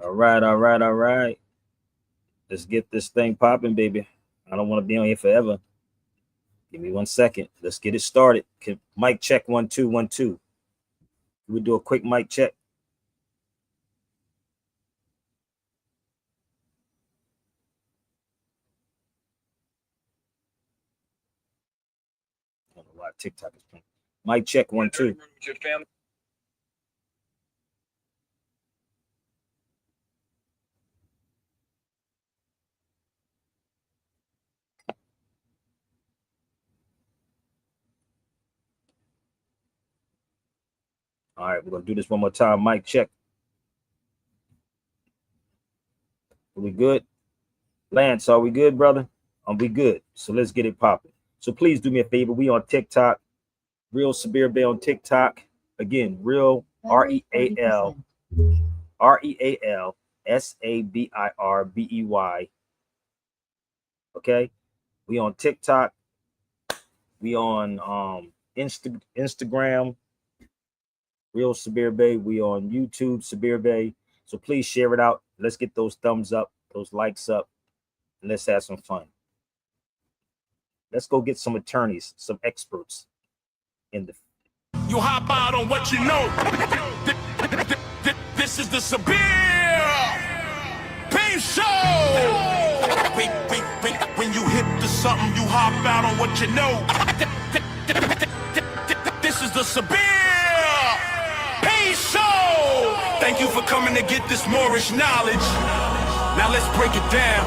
All right. Let's get this thing popping, baby. I don't want to be on here forever. Give me 1 second. Let's get it started. Mic check 1 2 1 2. We do a quick mic check. I don't know why TikTok is playing. Mic check 1 2. All right, we're gonna do this one more time. Mic check. Are we good? Lance, are we good, brother? We good. So let's get it popping. So please do me a favor. We on TikTok. Real Sabir Bay on TikTok. Again, real REAL SABIRBEY. Okay. We on TikTok. We on Instagram. Real Sabir Bay. We on YouTube, Sabir Bay. So please share it out. Let's get those thumbs up, those likes up, and let's have some fun. Let's go get some attorneys, some experts in the. You hop out on what you know. This is the Sabir Pain Show. When you hit to something, you hop out on what you know. This is the Sabir Pain Show. Thank you for coming to get this Moorish knowledge. Now let's break it down.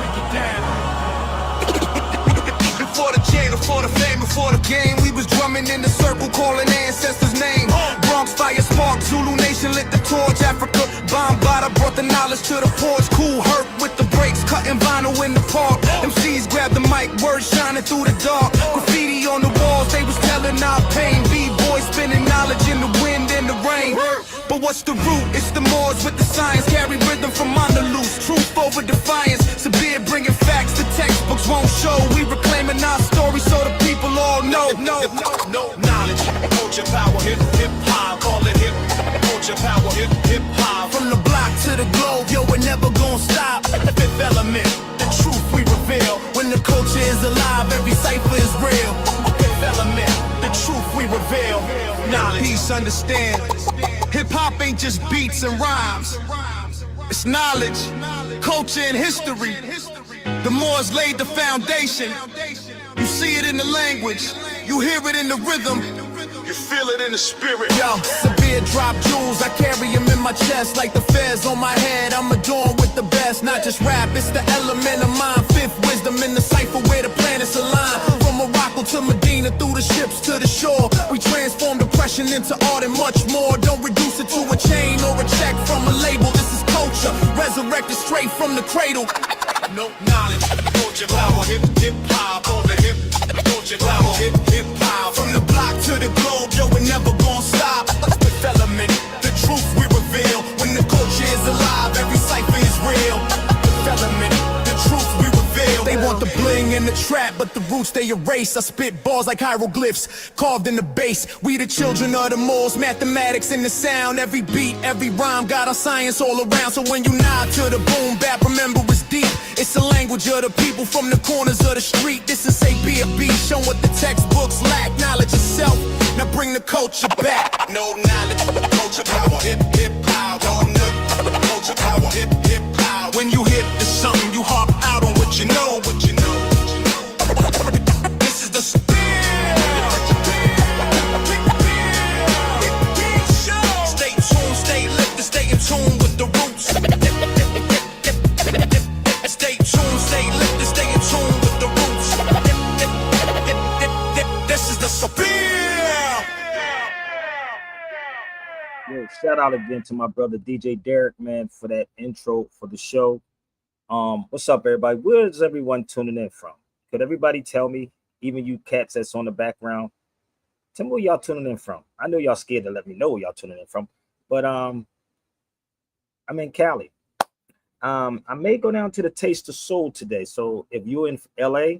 Before the channel, for the fame, before the game, we was drumming in the circle, calling ancestors' name. Bronx fire spark, Zulu Nation lit the torch. Africa Bombada brought the knowledge to the porch. Cool hurt with the brakes, cutting vinyl in the park. MCs grabbed the mic, words shining through the dark. Graffiti on the walls, they was telling our pain. B-boys spinning knowledge in the wind and the rain. But what's the root? It's the Moors with the science. Carry rhythm from Andalus, truth over defiance. Sabir bringing facts the textbooks won't show. We reclaiming our story so the people all know. No knowledge, culture power, hip hop, call it hip culture power, hip hop. From the block to the globe, yo, we're never gonna stop. Fifth element, the truth we reveal. When the culture is alive, every cipher is real. Fifth element, the truth we reveal. Knowledge, Peace, understand. Hip-hop ain't just beats and rhymes. It's knowledge, culture, and history. The Moors laid the foundation. You see it in the language, you hear it in the rhythm, you feel it in the spirit. yo, Sabir drop jewels, I carry them in my chest like the fez on my head. I'm adorned with the best, not just rap, it's the element of mine. Fifth wisdom in the cipher where the planets align. From Morocco to Medina, through the ships to the shore, we transform depression into art and much more. Don't reduce it to a chain or a check from a label. This is culture, resurrected straight from the cradle. No knowledge, culture power, hip hop, all the hip culture power, hip hop. From the block to the globe, yo, we're never gonna stop. Fifth element, the truth we reveal. When the culture is alive, every cipher is real. Fifth element, the truth we reveal. They want the bling and the trap, but the roots they erase. I spit balls like hieroglyphs, carved in the base. We the children of the Moors, mathematics in the sound. Every beat, every rhyme, got our science all around. So when you nod to the boom bap, remember it's deep. It's the language of the people from the corners of the street. This is A.B.A.B. Show what the textbooks lack. Knowledge itself, now bring the culture back. No knowledge, culture power, hip hop. No culture power, hip hop. When you hit to something, you hop out on what you know, what you know. This is the Sabir. Stay tuned, stay lifted, stay in tune with the roots. Stay tuned, stay lifted, stay in tune with the roots. This is the Sabir. Yo, shout out again to my brother DJ Derek, man, for that intro for the show. What's up, everybody? Where is everyone tuning in from? Could everybody tell me, even you cats that's on the background, tell me where y'all tuning in from? I know y'all scared to let me know where y'all tuning in from, but I'm in Cali. I may go down to the Taste of Soul today. So if you're in LA,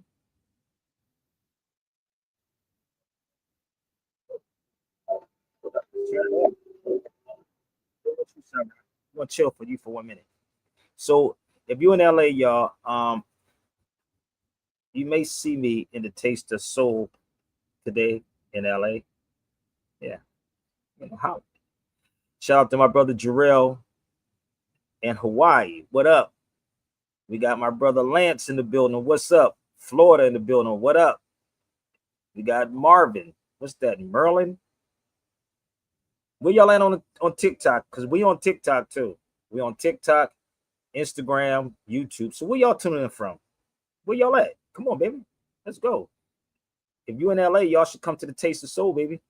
I'm gonna chill for you for 1 minute. So if you're in LA, y'all, you may see me in the Taste of Soul today in LA. Yeah, you know how. Shout out to my brother Jarrell in Hawaii. What up? We got my brother Lance in the building. What's up? Florida in the building. What up? We got Marvin. What's that? Merlin. Where y'all at on TikTok? Because we on TikTok too. We on TikTok, Instagram, YouTube. So where y'all tuning in from? Where y'all at? Come on, baby. Let's go. If you in LA, y'all should come to the Taste of Soul, baby.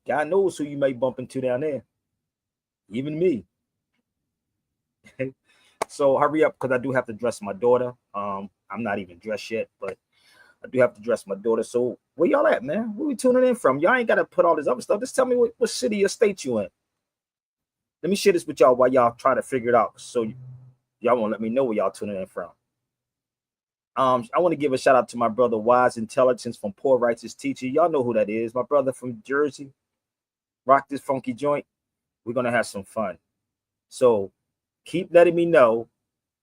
God knows who you may bump into down there. Even me. So hurry up, because I do have to dress my daughter. I'm not even dressed yet, but I do have to dress my daughter. So where y'all at, man? Where we tuning in from? Y'all ain't got to put all this other stuff. Just tell me what city or state you in. Let me share this with y'all while y'all try to figure it out. So y'all won't let me know where y'all tuning in from. I want to give a shout out to my brother Wise Intelligence from Poor Righteous Teacher. Y'all know who that is. My brother from Jersey. Rock this funky joint. We're going to have some fun. So keep letting me know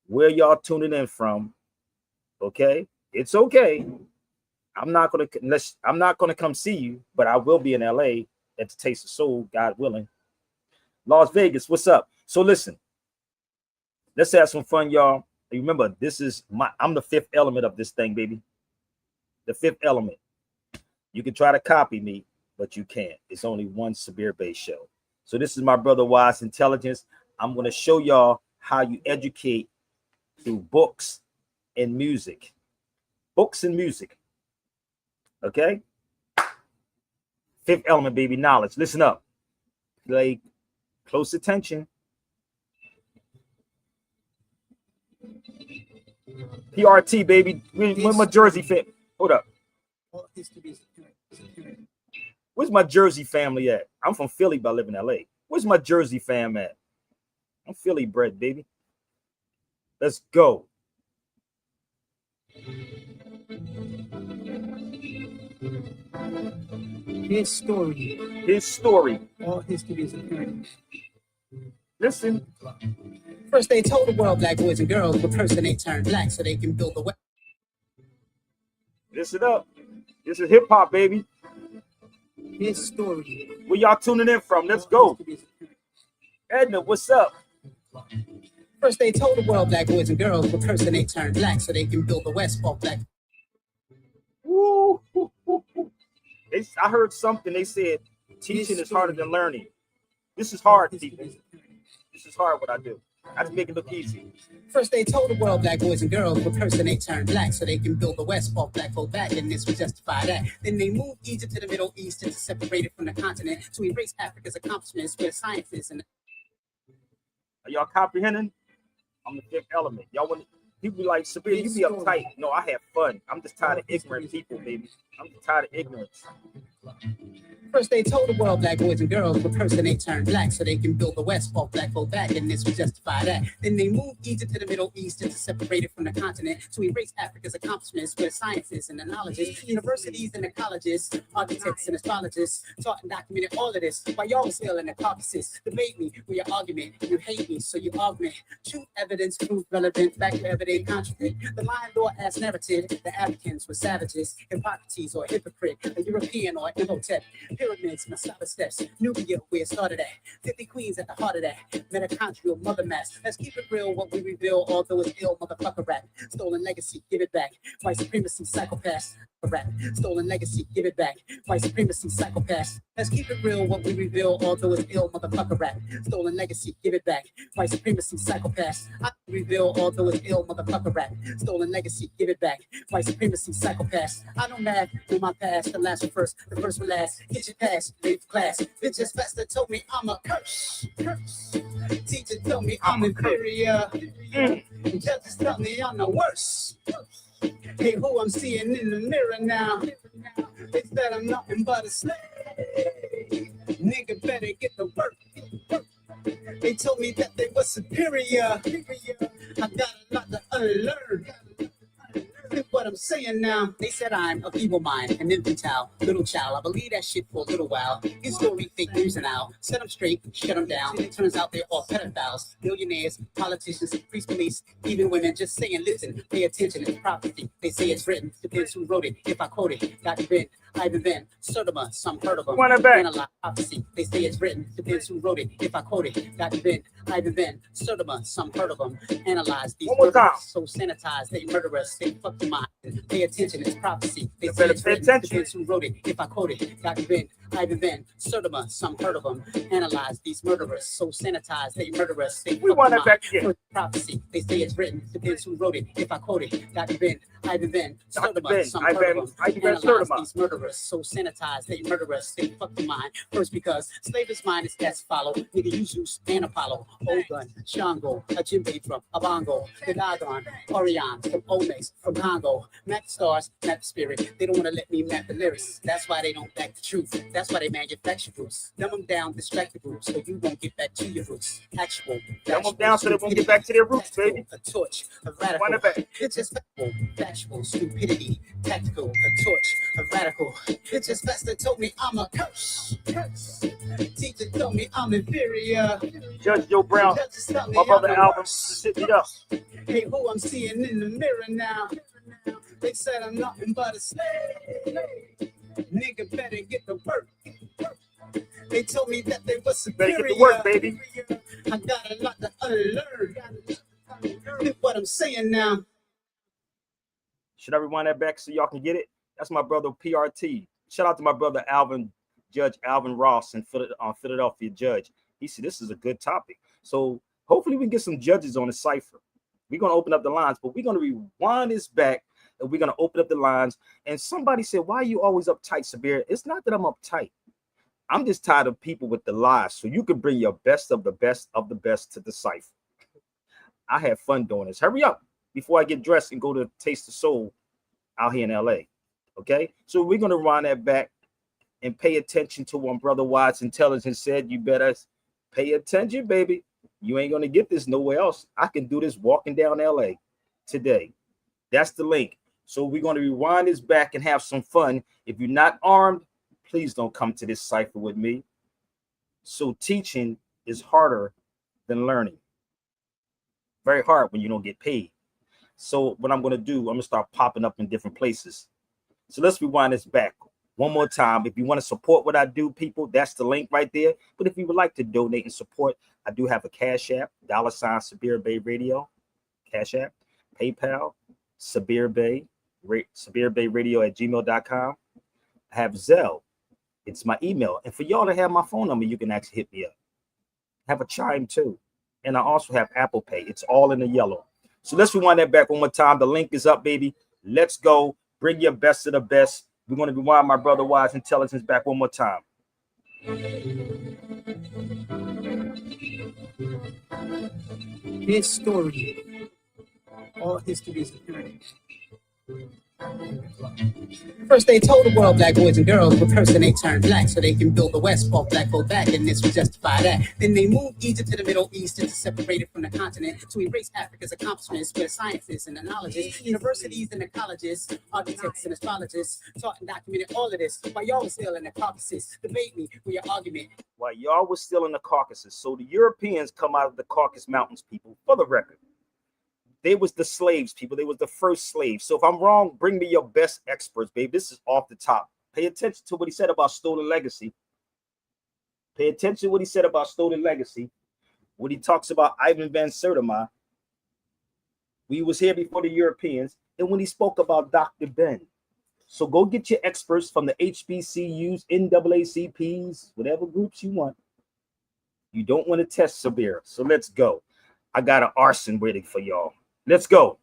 where y'all tuning in from. Okay? It's okay. I'm not gonna come see you, but I will be in LA at the Taste of Soul, God willing. Las Vegas, what's up? So listen, let's have some fun, y'all. Remember, I'm the fifth element of this thing, baby. The fifth element. You can try to copy me, but you can't. It's only one Sabir based show. So this is my brother Wise Intelligence. I'm gonna show y'all how you educate through books and music. Books and music. Okay? Fifth element, baby, knowledge. Listen up. Play close attention. PRT, baby. Where's my Jersey fan? Hold up. Where's my Jersey family at? I'm from Philly, but I live in LA. Where's my Jersey fam at? I'm Philly bred, baby. Let's go. His story. His story. All history is apparent. Listen. First, they told the world black boys and girls were cursed and they turned black so they can build the way. Listen up. This is hip hop, baby. His story. Where y'all tuning in from? Let's go. Edna, what's up? First, they told the world black boys and girls were cursed and they turned black so they can build the West off black. Woo. I heard something. They said teaching is harder than learning. This is hard, people. This is hard what I do. I just make it look easy. First, they told the world black boys and girls were cursed and they turned black so they can build the West off black folk back, and this would justify that. Then they moved Egypt to the Middle East and to separate it from the continent to erase Africa's accomplishments where science is. And are y'all comprehending? I'm the fifth element. Y'all want people be like, Sabir, you be uptight. No, I have fun. I'm just tired of ignorant people, baby. I'm just tired of ignorance. First, they told the world black boys and girls were cursed and they turned black so they can build the West off black folk back, and this would justify that. Then they moved Egypt to the Middle East and to separate it from the continent to erase Africa's accomplishments where sciences and the knowledges, universities and the colleges, architects and astrologists taught and documented all of this while y'all was still in the Caucasus. Debate me with your argument. You hate me, so you augment. Truth, evidence, proof, relevant, back wherever they contradict. The lion law as narrative, the Africans were savages, Hippocrates or hypocrite, a European or Imhotep. Pyramids, Masada steps, Nubia, where it started at. 50 queens at the heart of that. Mitochondrial mother mass. Let's keep it real, what we reveal, although it's ill, motherfucker rap. Stolen legacy, give it back. White supremacy, psychopaths. Rap. Stolen legacy, give it back. White supremacy, psychopaths. Let's keep it real, what we reveal, although it's ill, motherfucker rap. Stolen legacy, give it back. White supremacy, psychopaths. I reveal, although it's ill, motherfucker rap. Stolen legacy, give it back. White supremacy, psychopaths. I don't math in my past, the last one first, the first one last. Get your pass, leave class. Bitches faster told me I'm a curse. Teacher told me I'm inferior. Judges tell me I'm the worst. Hey, who I'm seeing in the mirror now? They said I'm nothing but a slave. Nigga better get the work. They told me that they were superior. I got a lot to unlearn. What I'm saying now. They said I'm a feeble mind, an infantile, little child. I believe that shit for a little while. His story, fake news and now. Set them straight, shut them down. It turns out they're all pedophiles, millionaires, politicians, priest, police, even women just saying, listen, pay attention, it's prophecy. They say it's written, depends who wrote it. If I quote it, Dr. Ben, Ivan Ben, Sodoma, some heard of them. Analyze prophecy. They say it's written, depends who wrote it. If I quote it, Dr. Ben, Ivan Ben, Sodoma, some heard of them. Analyze these murderers, so sanitized, they murder us, they fuck the mind. Pay attention, it's prophecy. They say it's written, depends who wrote it. If I quote it, Dr. Ben, Ivan Ben, Sodoma, some heard of them. Analyze these murderers, so sanitized, they murder us, they fuck the mind. Prophecy. They say it's written, depends who wrote it. If I quote it, Dr. Ben, Ivan Ben, Sodoma, some heard of them. Analyze these murderers, so sanitized, they murder us, they fuck the mind. First because slave's mind is that's follow. Nigga, you Zeus and Apollo, Ogun, Shango, a djembe from Abango, the Dagon, Orion from Olmecs, from Congo, map the stars, map the spirit. They don't want to let me map the lyrics. That's why they don't back the truth. That's why they manufacture groups. Dumb them down, distract the groups, so you won't get back to your roots. Actual. Dumb them down so they won't get back to their roots, baby. A torch, a radical. It's just factual, stupidity, tactical, a torch, a radical. It's just best that told me I'm a curse. Teacher told me I'm inferior. Judge Joe Brown, my brother Alvin, sit it up. Hey, who I'm seeing in the mirror now? They said I'm nothing but a slave. Nigga better get to work. They told me that they were superior. Better get to work, baby. I got a lot to unlearn. Look what I'm saying now. Should I rewind that back so y'all can get it? That's my brother PRT. Shout out to my brother Alvin, Judge Alvin Ross in Philadelphia, Judge. He said this is a good topic. So hopefully we can get some judges on the cipher. We're going to open up the lines, but we're going to rewind this back and we're going to open up the lines. And somebody said, why are you always uptight, Sabir? It's not that I'm uptight. I'm just tired of people with the lies. So you can bring your best of the best of the best to the cipher. I had fun doing this. Hurry up before I get dressed and go to Taste the Soul out here in LA. Okay, so we're going to run that back and pay attention to what Brother Watts Intelligence said. You better pay attention, baby. You ain't going to get this nowhere else. I can do this walking down LA today. That's the link. So we're going to rewind this back and have some fun. If you're not armed, please don't come to this cipher with me. So teaching is harder than learning. Very hard when you don't get paid. So what I'm going to do, I'm going to start popping up in different places. So let's rewind this back one more time. If you want to support what I do, people, that's the link right there. But if you would like to donate and support, I do have a Cash App, $ Sabir Bay Radio, Cash App, PayPal, Sabir Bay Radio at gmail.com. I have Zelle. It's my email. And for y'all to have my phone number, you can actually hit me up. I have a Chime too. And I also have Apple Pay. It's all in the yellow. So let's rewind that back one more time. The link is up, baby. Let's go. Bring your best of the best. We're going to rewind my brother Wise Intelligence back one more time. His story. All history is apparent. First, they told the world black boys and girls were cursing they turned black so they can build the West, fall black folk back, and this would justify that. Then they moved Egypt to the Middle East and to separate it from the continent to erase Africa's accomplishments where scientists and the knowledges, universities and the colleges, architects and astrologists taught and documented all of this while y'all was still in the Caucasus. Debate me with your argument. While y'all was still in the Caucasus. So the Europeans come out of the Caucasus Mountains, people, for the record. They was the slaves, people. They was the first slaves. So if I'm wrong, bring me your best experts, babe. This is off the top. Pay attention to what he said about stolen legacy. Pay attention to what he said about stolen legacy. When he talks about Ivan van Sertima, we was here before the Europeans, and when he spoke about Dr. Ben. So go get your experts from the HBCUs, NAACPs, whatever groups you want. You don't want to test Sabir. So let's go. I got an arson ready for y'all. Let's go.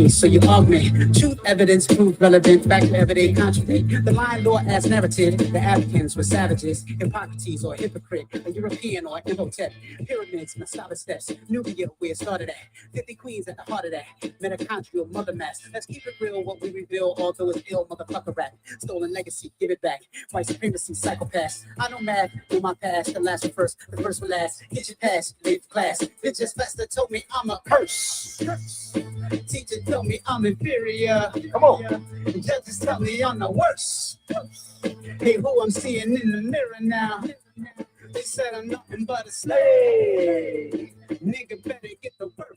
So you augment truth, evidence, proof, relevant, fact, evidence, contradict. The line law as narrative. The Africans were savages, Hippocrates or hypocrite, a European or Imhotep. Pyramids, Masala steps, Nubia, where it started at. 50 queens at the heart of that. Mitochondrial mother mass. Let's keep it real, what we reveal, although it's ill, motherfucker rap. Stolen legacy, give it back. White supremacy, psychopaths. I know math, in my past, the last will first, the first will last. Get your pass, late for class. It's just Lester told me I'm a curse. Teacher tell me I'm inferior. Come on. Judges tell me I'm the worst. Hey, who I'm seeing in the mirror now? They said I'm nothing but a slave. Nigga better get the work.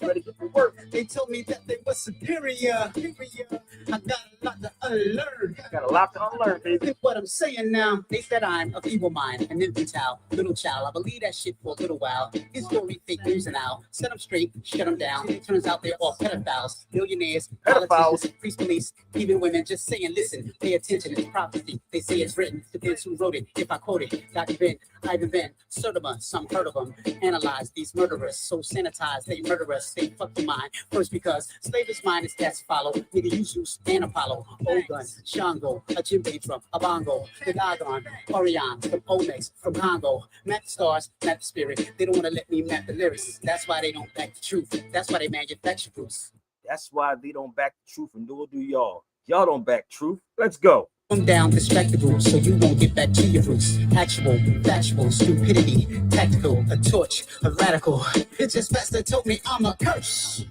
Ready to get to work. They told me that they were superior. I got a lot to unlearn. Got a lot to unlearn, baby. Look what I'm saying now. They said I'm of evil mind, an infantile, little child. I believe that shit for a little while. His story fake news and now. Set them straight, shut them down. Turns out they're all pedophiles, millionaires, politicians, priest, police, even women just saying, listen, pay attention, it's prophecy. They say it's written, depends who wrote it. If I quote it, Dr. Ben, Ivan Ben, Sodoma, some heard of them. Analyze these murderers, so sanitized, they murder us, they fuck the mind. First because slave's mind is cats follow. Nigga, you Zeus and Apollo, Ogun, Shango, a djembe drum, a bongo, the Dagon, Orion, from Omex, from Congo. Map the stars, map the spirit. They don't want to let me map the lyrics. That's why they don't back the truth. That's why they manufacture proofs. That's why they don't back the truth, and nor do y'all. Y'all don't back truth. Let's go. Come down respectable, so you won't get back to your roots. Actual, factual, stupidity, tactical, a torch, a radical. It's just pastor told me I'm a curse.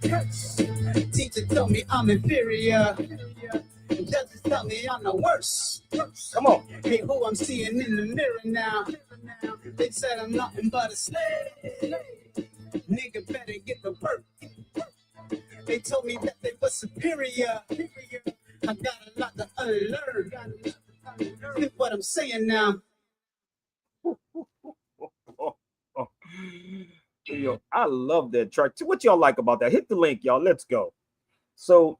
Teacher told me I'm inferior. Judges tell me I'm the worst. Come on. Hey, who I'm seeing in the mirror now? They said I'm nothing but a slave. Nigga better get the work. They told me that they were superior. I got a lot to unlearn. Look what I'm saying now. Yo, I love that track. What y'all like about that? Hit the link, y'all. Let's go. So,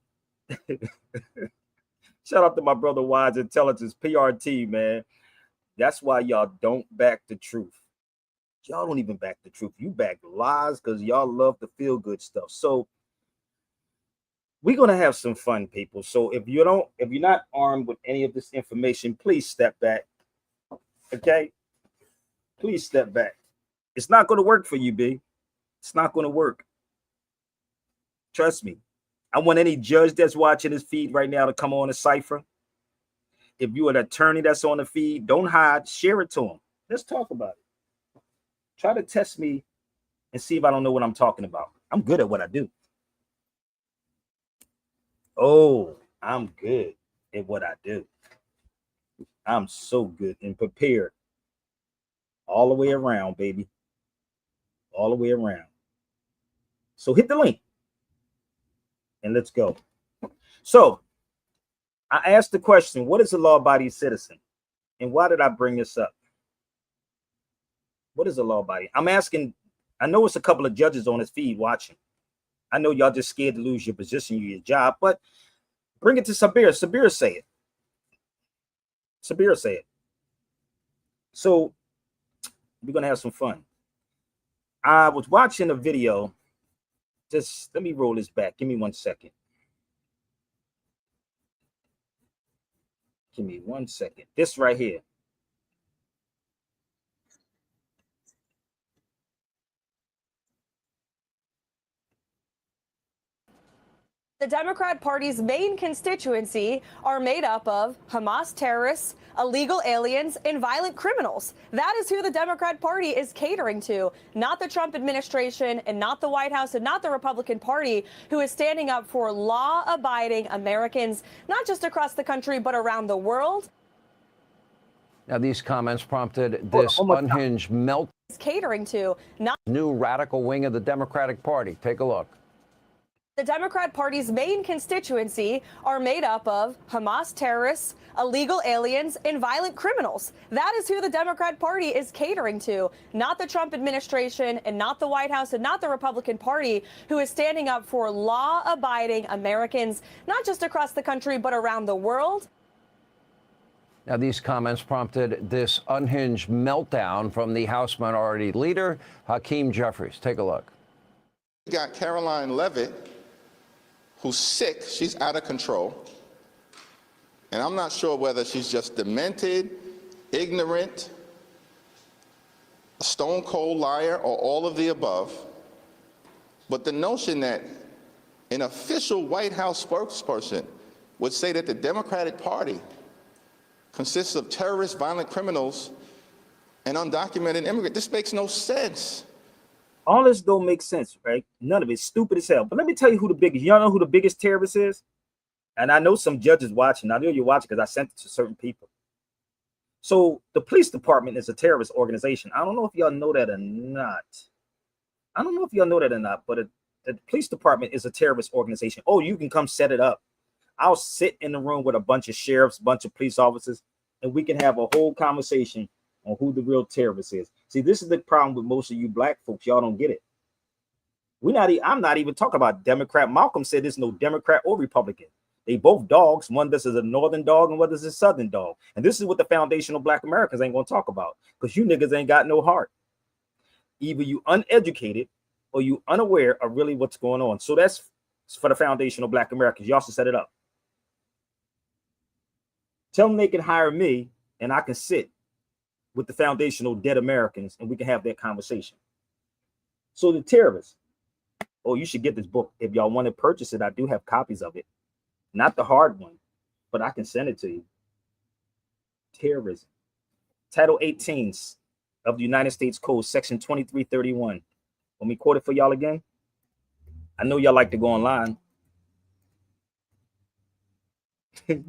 shout out to my brother Wise Intelligence, PRT, man. That's why y'all don't back the truth. Y'all don't even back the truth. You back lies because y'all love the feel good stuff. So, we're gonna have some fun, people. So if you're not armed with any of this information, please step back. Okay, please step back. It's not gonna work for you, B. It's not gonna work. Trust me. I want any judge that's watching this feed right now to come on a cipher. If you're an attorney that's on the feed, don't hide. Share it to them. Let's talk about it. Try to test me and see if I don't know what I'm talking about. I'm good at what I do. Oh, I'm good at what I do. I'm so good and prepared all the way around, baby. All the way around. So hit the link and let's go. So I asked the question, what is a law-abiding citizen? And why did I bring this up? What is a law-abiding? I'm asking, I know it's a couple of judges on this feed watching. I know y'all just scared to lose your position, your job, but bring it to Sabir. Sabir say it. Sabir say it. So we're going to have some fun. I was watching a video. Just let me roll this back. Give me 1 second. Give me 1 second. This right here. The Democrat Party's main constituency are made up of Hamas terrorists, illegal aliens, and violent criminals. That is who the Democrat Party is catering to, not the Trump administration and not the White House and not the Republican Party, who is standing up for law-abiding Americans, not just across the country, but around the world. Now, these comments prompted this unhinged melt. Catering to, not new radical wing of the Democratic Party. Take a look. The Democrat Party's main constituency are made up of Hamas terrorists, illegal aliens, and violent criminals. That is who the Democrat Party is catering to, not the Trump administration and not the White House and not the Republican Party, who is standing up for law-abiding Americans, not just across the country, but around the world. Now, these comments prompted this unhinged meltdown from the House Minority Leader, Hakeem Jeffries. Take a look. We got Caroline Levitt, who's sick. She's out of control. And I'm not sure whether she's just demented, ignorant, a stone cold liar, or all of the above. But the notion that an official White House spokesperson would say that the Democratic Party consists of terrorists, violent criminals, and undocumented immigrants, this makes no sense. All this don't make sense, right? None of it's stupid as hell. But let me tell you who the biggest, y'all know who the biggest terrorist is? And I know some judges watching. I know you're watching because I sent it to certain people. So the police department is a terrorist organization. I don't know if y'all know that or not. But the police department is a terrorist organization. Oh, you can come set it up. I'll sit in the room with a bunch of sheriffs, bunch of police officers, and we can have a whole conversation on who the real terrorist is. See, this is the problem with most of you black folks. Y'all don't get it. I'm not even talking about Democrat. Malcolm said there's no Democrat or Republican. They both dogs. One this is a northern dog and one this is a southern dog. And this is what the foundational black Americans ain't gonna talk about, because you niggas ain't got no heart. Either you uneducated or you unaware of really what's going on. So that's for the foundational black Americans. Y'all should set it up. Tell them they can hire me and I can sit with the foundational dead Americans and we can have that conversation. So the terrorists, oh, you should get this book. If y'all want to purchase it, I do have copies of it. Not the hard one, but I can send it to you. Terrorism. Title 18 of the United States Code, Section 2331. Let me quote it for y'all again. I know y'all like to go online. You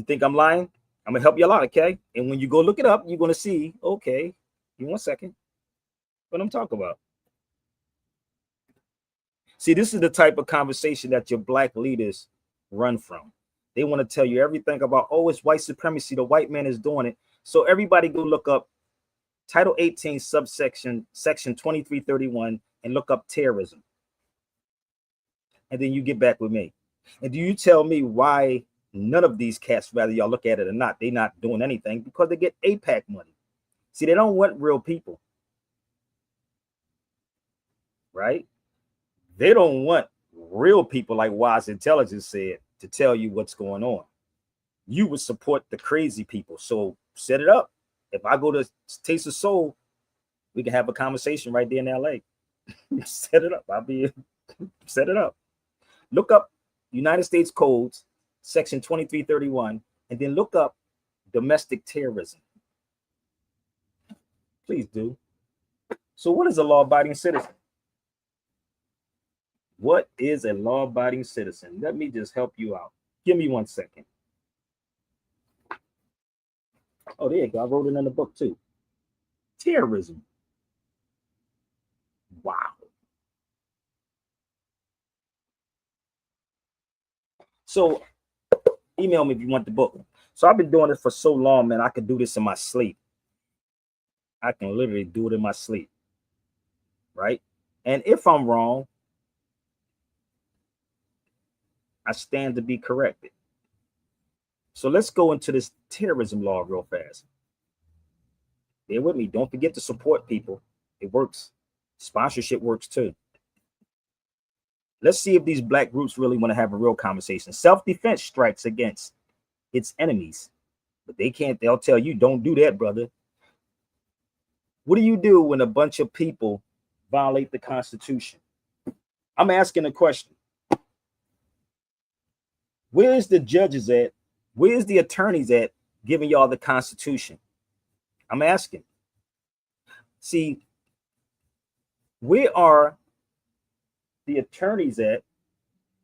think I'm lying? I'm gonna help y'all out, okay? And when you go look it up, you're gonna see, okay, give me 1 second, what I'm talking about. See, this is the type of conversation that your black leaders run from. They want to tell you everything about, oh, it's white supremacy. The white man is doing it. So everybody go look up Title 18, subsection, Section 2331, and look up terrorism. And then you get back with me. And do you tell me why none of these cats, whether y'all look at it or not, they're not doing anything? Because they get APAC money. See, they don't want real people. Right? They don't want real people, like Wise Intelligence said, to tell you what's going on. You would support the crazy people. So set it up. If I go to Taste of Soul, we can have a conversation right there in LA. Set it up. Set it up. Look up United States Codes, Section 2331, and then look up domestic terrorism. Please do. So what is a law-abiding citizen? What is a law-abiding citizen? Let me just help you out. Give me 1 second. Oh, there you go. I wrote it in the book too. Terrorism. Wow. So email me if you want the book. So I've been doing it for so long, man. I could do this in my sleep. I can literally do it in my sleep. Right? And if I'm wrong, I stand to be corrected. So let's go into this terrorism law real fast. Bear with me. Don't forget to support people. It works. Sponsorship works too. Let's see if these black groups really want to have a real conversation. Self-defense strikes against its enemies, but they can't. They'll tell you, don't do that, brother. What do you do when a bunch of people violate the Constitution? I'm asking a question. Where's the judges at? Where's the attorneys at giving y'all the Constitution? I'm asking. See, where are the attorneys at,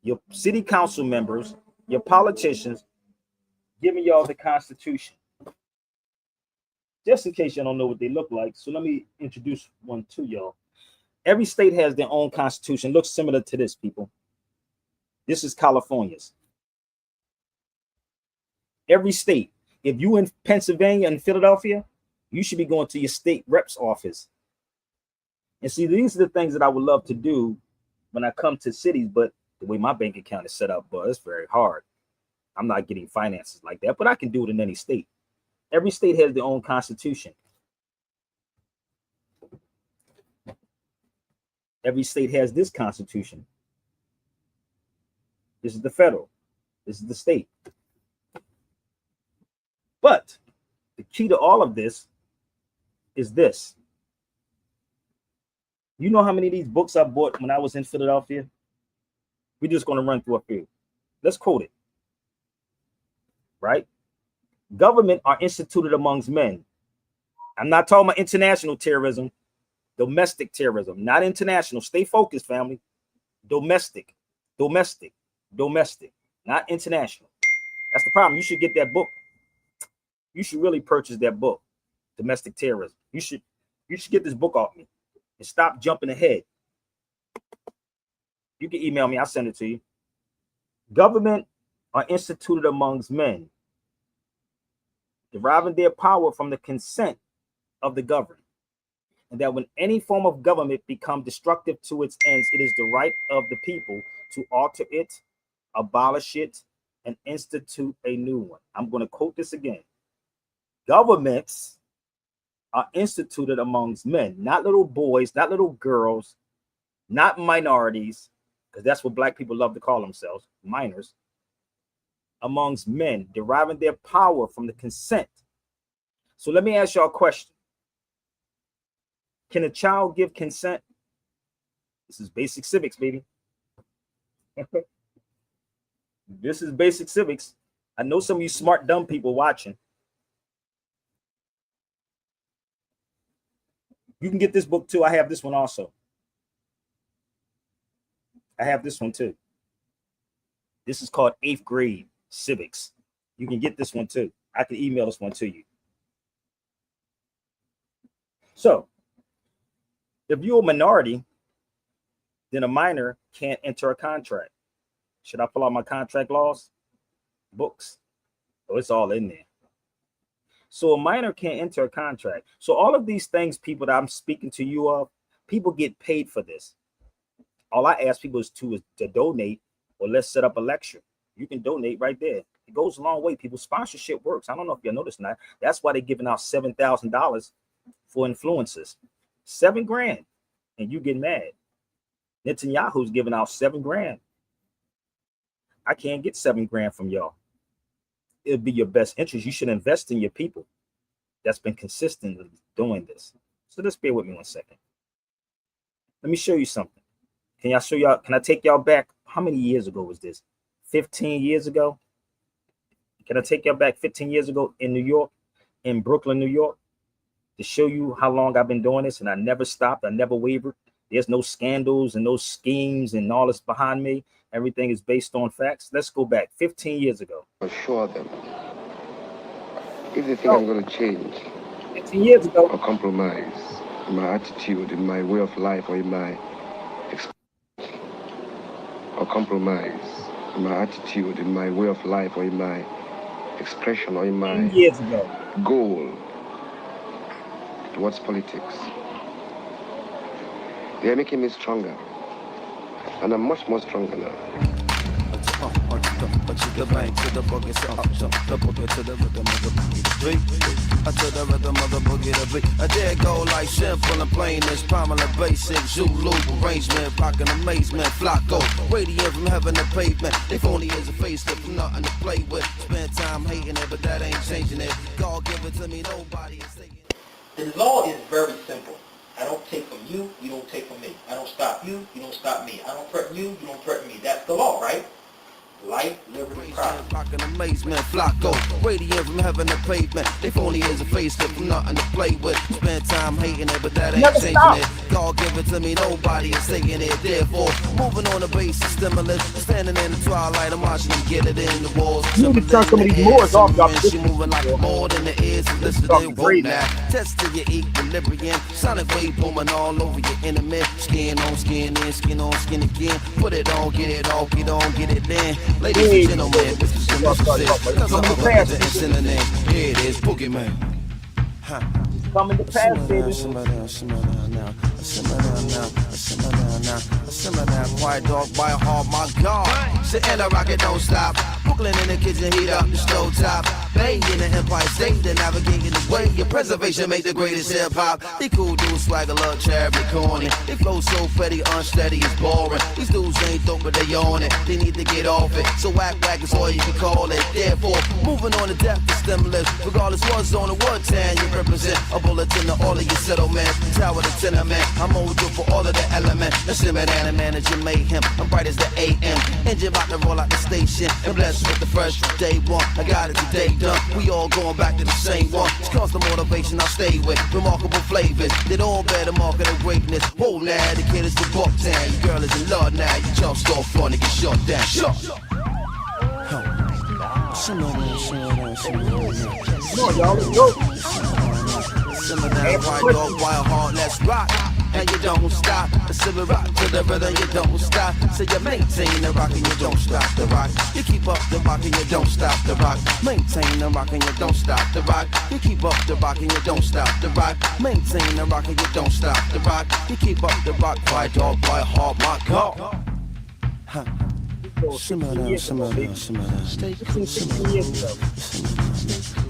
your city council members, your politicians, giving y'all the Constitution? Just in case you don't know what they look like, so let me introduce one to y'all. Every state has their own Constitution. Looks similar to this, people. This is California's. Every state. If you in Pennsylvania and Philadelphia, you should be going to your state rep's office. And see, these are the things that I would love to do when I come to cities, but the way my bank account is set up, but it's very hard. I'm not getting finances like that, but I can do it in any state. Every state has their own Constitution. Every state has this Constitution. This is the federal. This is the state. But the key to all of this is this. You know how many of these books I bought when I was in Philadelphia? We're just going to run through a few. Let's quote it. Right? Government are instituted amongst men, I'm not talking about international terrorism, domestic terrorism, not international. Stay focused, family. Domestic, not international. That's the problem. You should get that book. You should really purchase that book, Domestic Terrorism. You should get this book off me and stop jumping ahead. You can email me. I'll send it to you. Government are instituted amongst men, deriving their power from the consent of the governed, and that when any form of government become destructive to its ends, it is the right of the people to alter it, abolish it, and institute a new one. I'm going to quote this again. Governments are instituted amongst men, not little boys, not little girls, not minorities, because that's what black people love to call themselves, minors, amongst men, deriving their power from the consent. So let me ask y'all a question. Can a child give consent? This is basic civics, baby. This is basic civics. I know some of you smart, dumb people watching. You can get this book too. I have this one also. I have this one too. This is called 8th grade civics. You can get this one too. I can email this one to you. So, if you're a minority, then a minor can't enter a contract. Should I pull out my contract laws? Books. Oh, it's all in there. So a minor can't enter a contract. So all of these things, people that I'm speaking to you of, people get paid for this. All I ask people is to donate, or let's set up a lecture. You can donate right there. It goes a long way. People, sponsorship works. I don't know if you noticed that. That's why they're giving out $7,000 for influencers. $7,000, and you get mad. Netanyahu's giving out $7,000. I can't get $7,000 from y'all. It'll be your best interest. You should invest in your people that's been consistently doing this. So just bear with me 1 second. Let me show you something. Can I take y'all back? How many years ago was this? 15 years ago? Can I take y'all back 15 years ago in New York, in Brooklyn, New York, to show you how long I've been doing this, and I never stopped, I never wavered. There's no scandals and no schemes and all this behind me. Everything is based on facts. Let's go back 15 years ago. Assure them, if they think I'm going to change 15 years ago, or compromise in my attitude, in my way of life, or in my expression, or in my years ago, goal towards politics, they are making me stronger, and I'm much more stronger now. I dare go like simple and plain as prominent basic Zulu arrangement, rockin' amazement, flocko, radiant from heaven to pavement. If only as a facelift from nothing to play with. Spend time hating it, but that ain't changing it. God give it to me, nobody is taking it. The law is very simple. I don't take from you, you don't take from me. I don't stop you, you don't stop me. I don't threaten you, you don't threaten me. That's the law, right? Life, liberty, property. Rockin' amazement, flocko, radiant from heaven to pavement. If only as a facelift from nothing to play with. Spend time hating it, but that ain't changing it. God give it to me, nobody is taking it. Therefore, moving on the basic stimulus. Standing in the twilight, I'm watching them get it in the walls. You need to turn some of these moors off, y'all. She moving like more than the ears. And listen to it won't now. Test to your equilibrium. Sonic wave booming all over your enemy. Skin on skin in, skin on skin again. Put it on, get it off, get on, get it in. Ladies and gentlemen, this is the here it is, Boogeyman. Coming to pass, baby. Simmer down, quiet dog, by heart, my God. Sit in the rocket, don't stop. Brooklyn in the kitchen, heat up the stove top. Bay in the Empire State, they're navigating the way. Your preservation make the greatest hip hop. They cool dudes, swagger, love, charity, corny. They flow so petty, unsteady, it's boring. These dudes ain't dope, but they on it. They need to get off it. So whack is all you can call it. Therefore, moving on to death to stimulus. Regardless what's on the what town you represent. A bulletin to all of your settlements. Tower to tenement. I'm older for all of the elements. The simmer down and manage your mayhem. I'm bright as the AM. Engine about to roll out the station. And blessed with the fresh from day one. I got it today done. We all going back to the same one. It's constant motivation I stay with. Remarkable flavors that all bear the mark of the greatness. Whoa, now the kid is the Bucktown. Your girl is in love now. You jump start front and get shut down. Shut. Come on, y'all, let's go. Some of that white dog, wild heart, let's rock. And you don't stop. The civil rock to the rhythm, you don't stop. So you maintain the rock and you don't stop the rock. You keep up the rock and you don't stop the rock. Maintain the rock and you don't stop the rock. You keep up the rock and you don't stop the rock. Maintain the rock and you don't stop the rock. You keep up the rock, white dog, wild heart, my God. Huh. Simmer down, simmer down, simmer down. Stay cool, simmer down,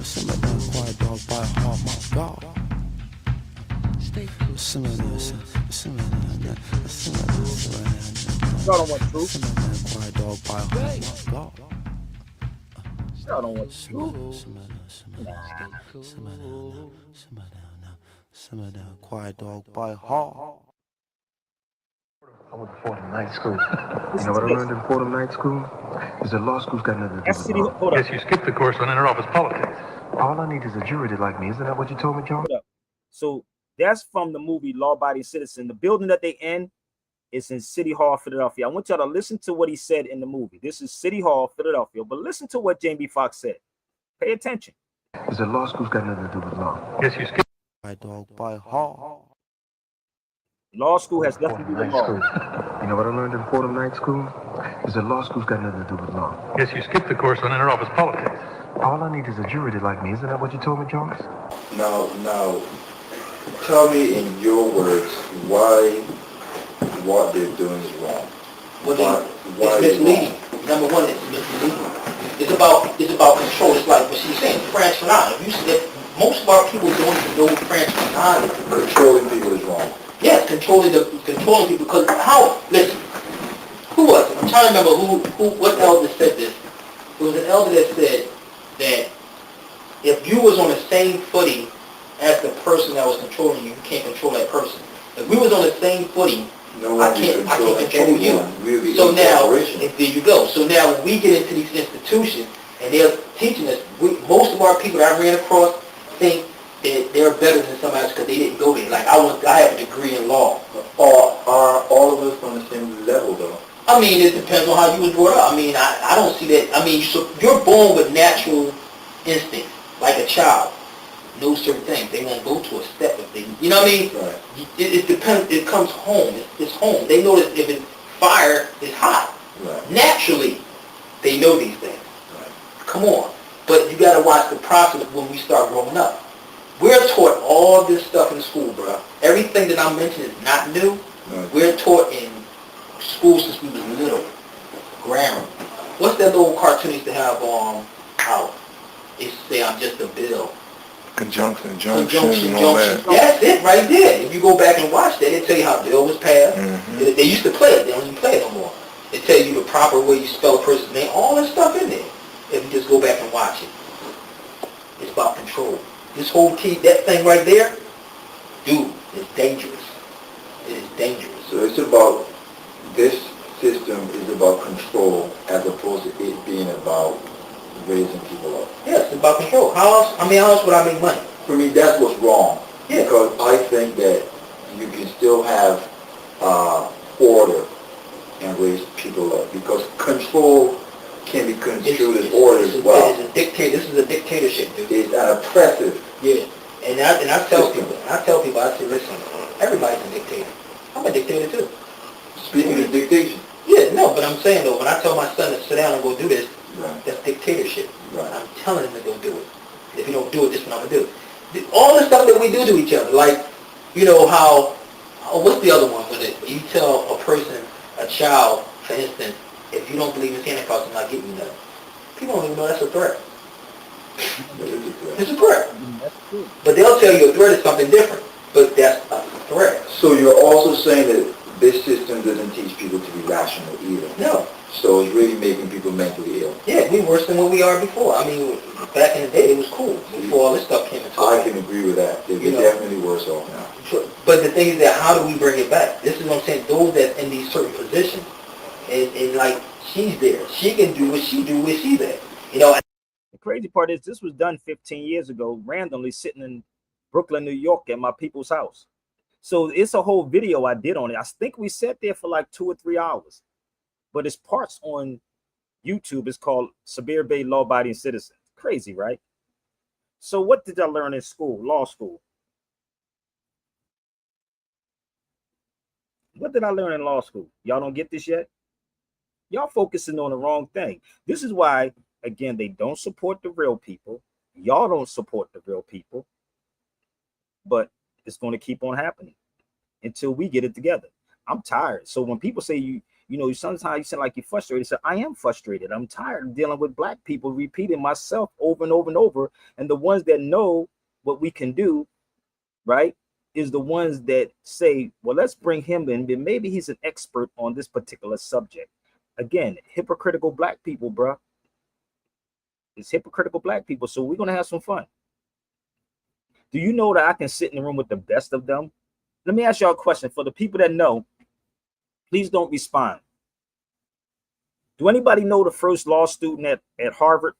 simmer down, quiet dog, wild heart, my God. Simmer down, simmer down, simmer down, simmer down. Y'all don't want truth. Simmer down, quiet dog, wild heart, my God. Y'all don't want truth. Simmer down, simmer down, simmer down now. Simmer down, quiet dog, wild heart. I went to Fordham Night School. You know what I learned in Fordham Night School? Is that law school's got nothing to do with law. Hold up. Yes, you skipped the course on interoffice politics. All I need is a jury to like me. Isn't that what you told me, John? Hold up. So that's from the movie Law Abiding Citizen. The building that they in is in City Hall, Philadelphia. I want y'all to listen to what he said in the movie. This is City Hall, Philadelphia. But listen to what Jamie Foxx said. Pay attention. Is that law school's got nothing to do with law. Yes, you skipped. Quiet dog, wild heart. Law school has nothing to do with law. You know what I learned in Fordham Night School? Is that law school's got nothing to do with law. Yes, you skipped the course on interoffice politics. All I need is a jury to like me. Isn't that what you told me, Jones? Now, tell me in your words why what they're doing is wrong. Why it's misleading. Number one, it's misleading. It's about control. It's like what she's saying, France Fanon. If most of our people don't even know France Fanon is. Controlling people is wrong. Yes, controlling people, because how, listen, who was it? I'm trying to remember what elder said this. It was an elder that said that if you was on the same footing as the person that was controlling you, you can't control that person. If we was on the same footing, I can't control you. So now, there you go. So now when we get into these institutions and they're teaching us, most of our people that I ran across think that they're better than somebody else because they didn't go there. Like I have a degree in law. Are all of us on the same level though? I mean, it depends on how you was brought up. I mean, I don't see that. I mean, so you're born with natural instincts, like a child. Know certain things. They won't go to a step if they, you know what I mean? Right. It depends. It comes home. It's home. They know that if it's fire, it's hot. Right. Naturally, they know these things. Right. Come on. But you got to watch the process when we start growing up. We're taught all this stuff in school, bro. Everything that I mentioned is not new. Right. We're taught in school since we was little. Grammar. What's that little cartoon used to have out? They used to say, I'm just a bill. Conjunction, Junction. That's it right there. If you go back and watch that, they tell you how the bill was passed. Mm-hmm. They used to play it. They don't even play it no more. They tell you the proper way you spell a person's name. All that stuff in there. If you just go back and watch it. It's about control. This whole key, that thing right there, dude, is dangerous. It is dangerous. So it's about, this system is about control as opposed to it being about raising people up. Yes, it's about control. How else would I make money? For me, that's what's wrong. Yeah. Because I think that you can still have order and raise people up. Because control can be construed as order as well. This is a dictatorship, dude. It's an oppressive. Yeah. And I tell people, I say, listen, everybody's a dictator. I'm a dictator too. Speaking of dictation. Yeah, no, but I'm saying though, when I tell my son to sit down and go do this, Right. that's dictatorship. Right. I'm telling him to go do it. If you don't do it, this is what I'm going to do. All the stuff that we do to each other, like, you know, what's the other one? When you tell a person, a child, for instance, if you don't believe in Santa Claus, I'm not getting you nothing. People don't even know that's a threat. It's a threat. That's true. But they'll tell you a threat is something different. But that's a threat. So you're also saying that this system doesn't teach people to be rational either. No. So it's really making people mentally ill. Yeah, we're worse than what we are before. I mean, back in the day, it was cool before all this stuff came into I play. can agree with that. They're You know. definitely worse off now. But the thing is that how do we bring it back? This is what I'm saying. Those that's in these certain positions, and like she's there, she can do what she do when she's there. You know. The crazy part is this was done 15 years ago, randomly sitting in Brooklyn, New York at my people's house. So it's a whole video I did on it. I think we sat there for like 2 or 3 hours, but it's parts on YouTube. It's called Sabir Bay Law Abiding Citizen. Crazy, right? So what did I learn in school, law school? What did I learn in law school? Y'all don't get this yet? Y'all focusing on the wrong thing. This is why, again, they don't support the real people. Y'all don't support the real people. But it's going to keep on happening until we get it together. I'm tired. So when people say you know, sometimes you sound like you're frustrated. So I am frustrated. I'm tired of dealing with black people repeating myself over and over and over. And the ones that know what we can do, right, is the ones that say, well, let's bring him in. Then maybe he's an expert on this particular subject. Again, hypocritical black people, bro. It's hypocritical black people. So we're going to have some fun. Do you know that I can sit in the room with the best of them? Let me ask y'all a question. For the people that know, please don't respond. Do anybody know the first law student at Harvard?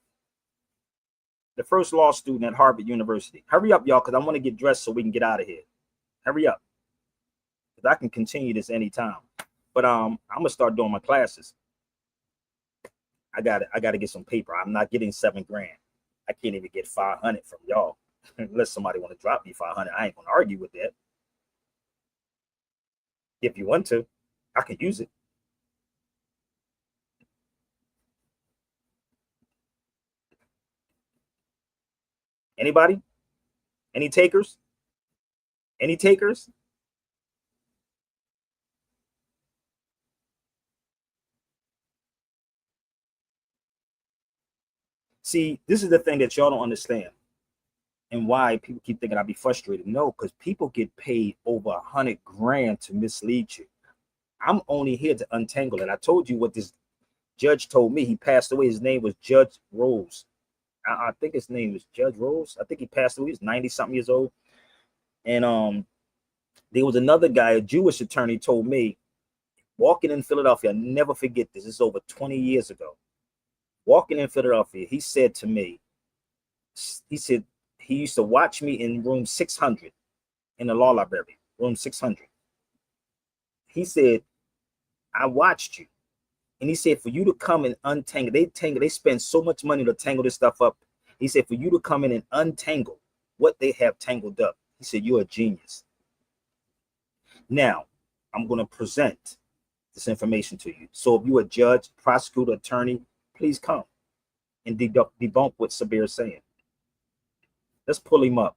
The first law student at Harvard University. Hurry up, y'all, because I want to get dressed so we can get out of here. Hurry up. Because I can continue this anytime. But I'm going to start doing my classes. I gotta get some paper. I'm not getting $7 grand. I can't even get 500 from y'all. Unless somebody want to drop me 500. I ain't going to argue with that. If you want to, I can use it. Anybody? Any takers? Any takers? See, this is the thing that y'all don't understand. And why people keep thinking I'd be frustrated. No, because people get paid over 100 grand to mislead you. I'm only here to untangle it. I told you what this judge told me. He passed away. His name was Judge Rose. I think his name was Judge Rose. I think he passed away. He was 90-something years old. And there was another guy, a Jewish attorney, told me, walking in Philadelphia, I'll never forget this. This is over 20 years ago. Walking in Philadelphia, he said to me, he said he used to watch me in room 600 in the law library, room 600. He said, I watched you. And he said, for you to come and untangle, they spend so much money to tangle this stuff up. He said, for you to come in and untangle what they have tangled up. He said, you're a genius. Now, I'm going to present this information to you. So if you're a judge, prosecutor, attorney, please come and debunk what Sabir is saying. Let's pull him up.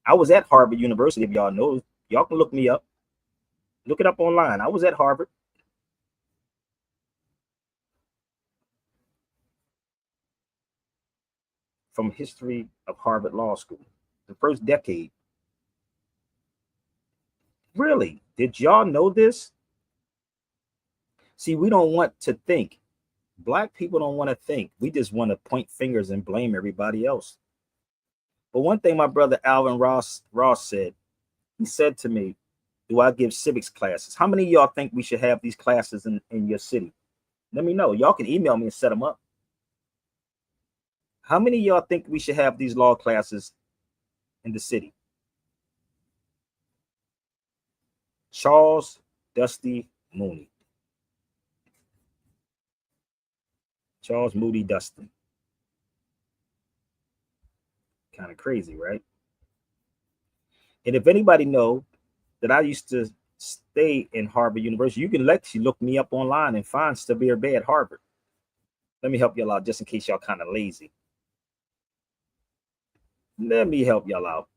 I was at Harvard University, if y'all know. Y'all can look me up. Look it up online. I was at Harvard. From history of Harvard Law School, the first decade. Really? Did y'all know this? See, we don't want to think. Black people don't want to think. We just want to point fingers and blame everybody else. But one thing my brother Alvin Ross said, he said to me, do I give civics classes? How many of y'all think we should have these classes in your city? Let me know. Y'all can email me and set them up. How many of y'all think we should have these law classes in the city? Charles Dusty Mooney. Charles Moody Dustin. Kind of crazy, right? And if anybody know that I used to stay in Harvard University, you can actually look me up online and find Sabir Bay at Harvard. Let me help y'all out just in case y'all kind of lazy. Let me help y'all out.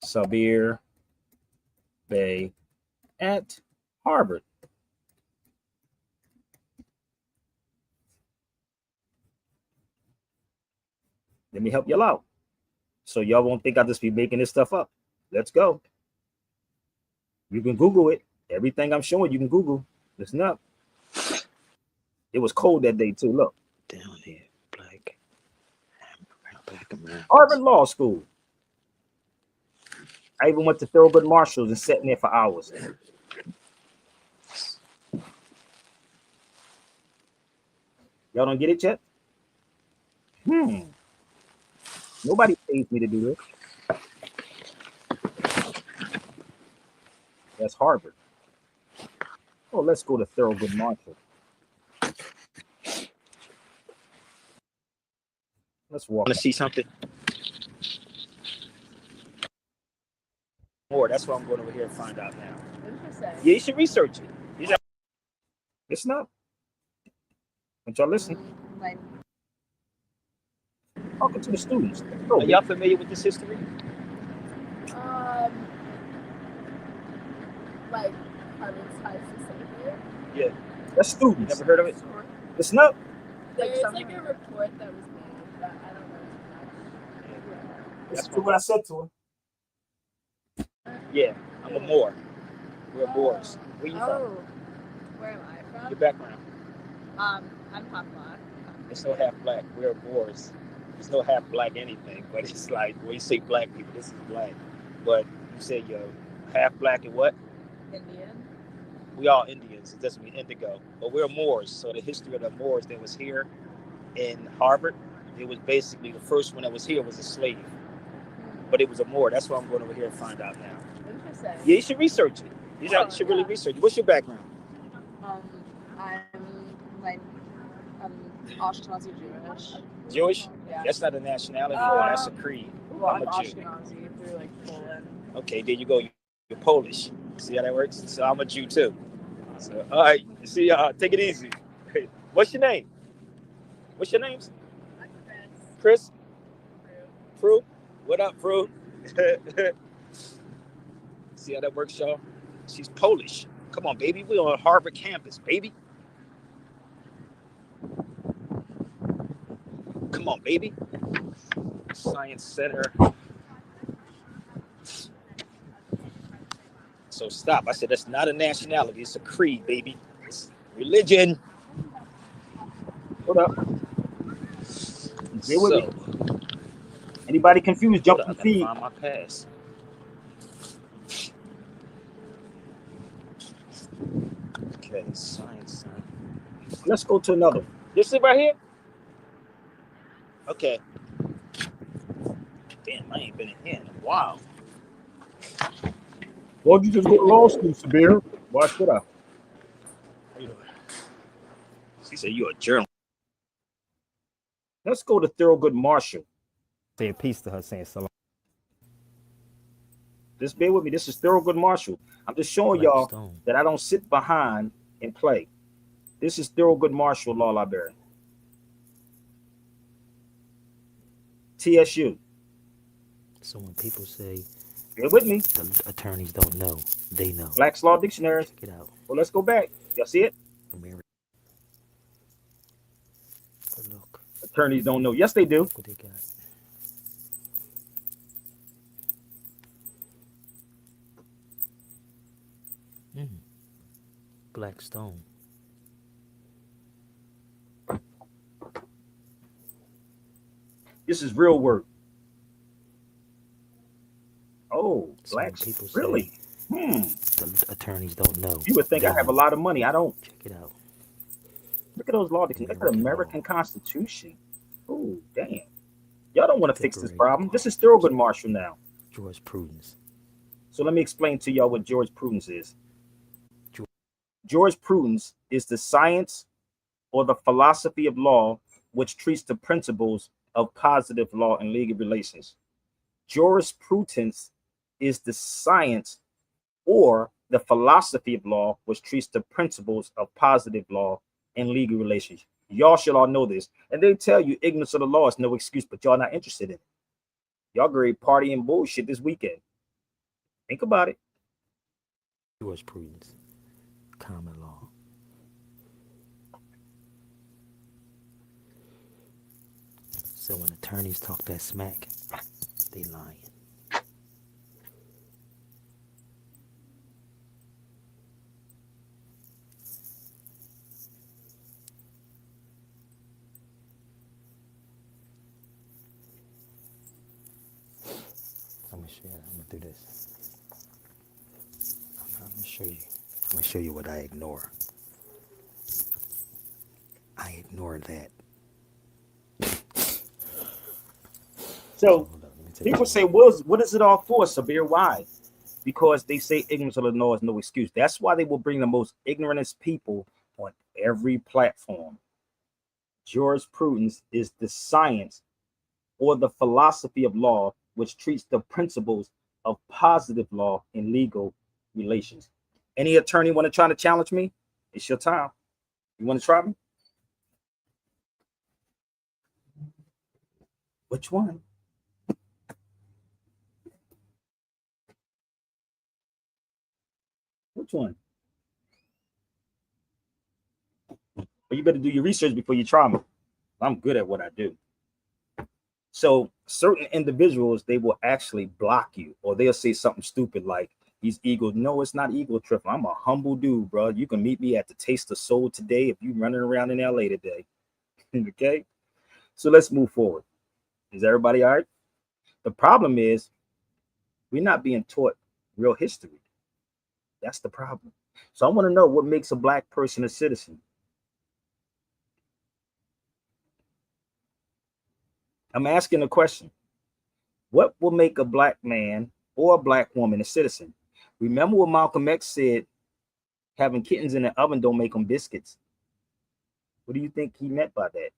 Sabir Bay at Harvard. Let me help y'all out. So y'all won't think I'll just be making this stuff up. Let's go. You can Google it. Everything I'm showing you can Google. Listen up. It was cold that day too. Look. Down here, black Americans. Harvard Law School. I even went to Thurgood Marshall's and sat in there for hours. Y'all don't get it yet? Nobody pays me to do this. That's Harvard. Oh, let's go to Thurgood Marshall. Let's walk. Want to see something more? That's what I'm going over here and find out now. Interesting. Yeah, you should research it. Listen up. Don't y'all listen? Like, Talking to the students. Are y'all familiar with this history? like Harvard's High Society. Yeah. That's students. You never heard of it? Listen up. There's like a report that was made, but I don't know. That's what I said to her. Yeah, I'm a Moor. We're Moors. Where you from? Where am I from? Your background. I'm half black. There's no half black. We're Moors. There's no half black anything, but it's like when you say black people, this is black. But you say you're half black and what? Indian. We all Indians. It doesn't mean indigo. But we're Moors. So the history of the Moors that was here in Harvard, it was basically the first one that was here was a slave. But it was a Moor. That's what I'm going over here and find out now. Interesting. Yeah, you should research it. You should really research it. What's your background? I'm Ashkenazi Jewish. Jewish? Yeah. That's not a nationality, that's a creed. Well, I'm a Jew. Ashkenazi through like Poland. Okay, there you go. You're Polish. See how that works? So I'm a Jew too. So, all right. See, take it easy. What's your name? What's your name? Chris? Prue? What up, Prue? See how that works, y'all? She's Polish. Come on, baby. We're on Harvard campus, baby. Come on, baby. Science Center. So stop. I said that's not a nationality. It's a creed, baby. It's religion. Hold up. Stay with me. Anybody confused? Jump to the feed. Find my pass. Okay, Science Center. Let's go to another. This is right here? Okay. Damn, I ain't been in here in a while. Why'd you just go to law school, Sabir? Why should I? She said you're a journalist. Let's go to Thurgood Marshall. Say a piece to her saying salam. Just bear with me. This is Thurgood Marshall. I'm just showing y'all that I don't sit behind and play. This is Thurgood Marshall, law librarian. TSU. So when people say, bear with me, the attorneys don't know, they know. Black's Law Dictionary. Check it out. Well, let's go back. Y'all see it? But look. Attorneys don't know. Yes, they do. Look what they got. Black stone. This is real work. Oh, so black. People really? Say, the attorneys don't know. You would think I have a lot of money. I don't. Check it out. Look at those law dictionaries. Look at the American Constitution. Oh, damn. Y'all don't want to fix this problem. This is Thurgood Marshall now. Jurisprudence. So let me explain to y'all what jurisprudence is. Jurisprudence is the science or the philosophy of law which treats the principles of positive law and legal relations. Jurisprudence is the science or the philosophy of law which treats the principles of positive law and legal relations. Y'all should all know this. And they tell you ignorance of the law is no excuse, but y'all not interested in it. Y'all great party and bullshit this weekend. Think about it. Jurisprudence. Common law. So when attorneys talk that smack, they lying. I'm gonna do this. I'm gonna show you what I ignore. I Ignore that. So people say, what is it all for, Sabir? Why? Because they say ignorance of the law is no excuse. That's why they will bring the most ignorantest people on every platform. Jurisprudence is the science or the philosophy of law, which treats the principles of positive law in legal relations. Any attorney want to try to challenge me? It's your time. You want to try me? Which one? Which one? Well, you better do your research before you try me. I'm good at what I do. So certain individuals, they will actually block you, or they'll say something stupid like, he's ego. No, it's not ego trip. I'm a humble dude, bro. You can meet me at the Taste of Soul today if you running around in LA today. Okay. So let's move forward. Is everybody all right? The problem is we're not being taught real history. That's the problem. So I want to know what makes a black person a citizen. I'm asking a question. What will make a black man or a black woman a citizen? Remember what Malcolm X said, having kittens in the oven don't make them biscuits. What do you think he meant by that?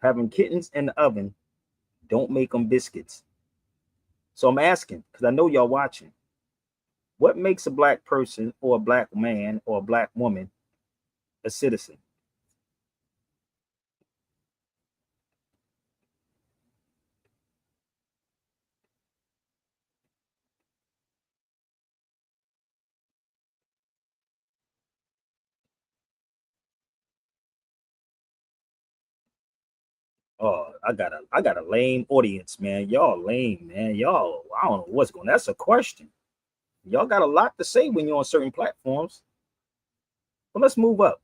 Having kittens in the oven don't make them biscuits. So I'm asking, because I know y'all watching, what makes a black person or a black man or a black woman a citizen? Oh, I got a lame audience, man. Y'all lame, man. Y'all, I don't know what's going on. That's a question. Y'all got a lot to say when you're on certain platforms. But let's move up.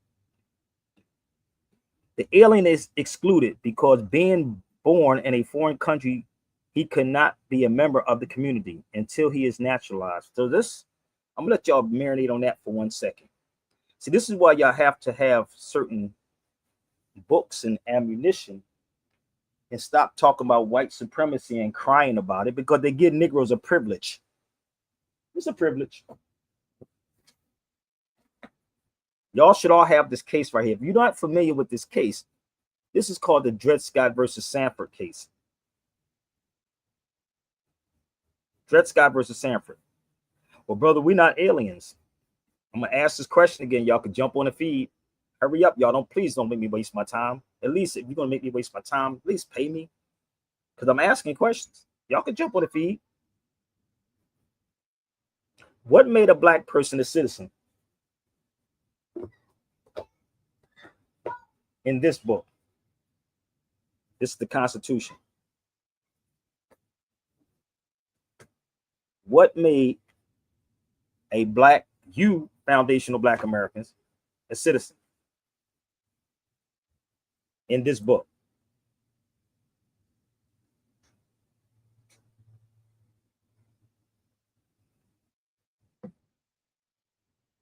The alien is excluded because being born in a foreign country, he could not be a member of the community until he is naturalized. So this, I'm gonna let y'all marinate on that for 1 second. See, this is why y'all have to have certain books and ammunition and stop talking about white supremacy and crying about it, because they give Negroes a privilege. It's a privilege. Y'all should all have this case right here. If you're not familiar with this case, this is called the Dred Scott versus Sanford case. Dred Scott versus Sanford. Well, brother, we're not aliens. I'm gonna ask this question again. Y'all can jump on the feed. Hurry up, y'all. Please don't make me waste my time. At least if you're gonna make me waste my time, at least pay me, because I'm asking questions. Y'all can jump on the feed. What made a black person a citizen? In this book, this is the Constitution. What made a black, you foundational black Americans, a citizen? In this book.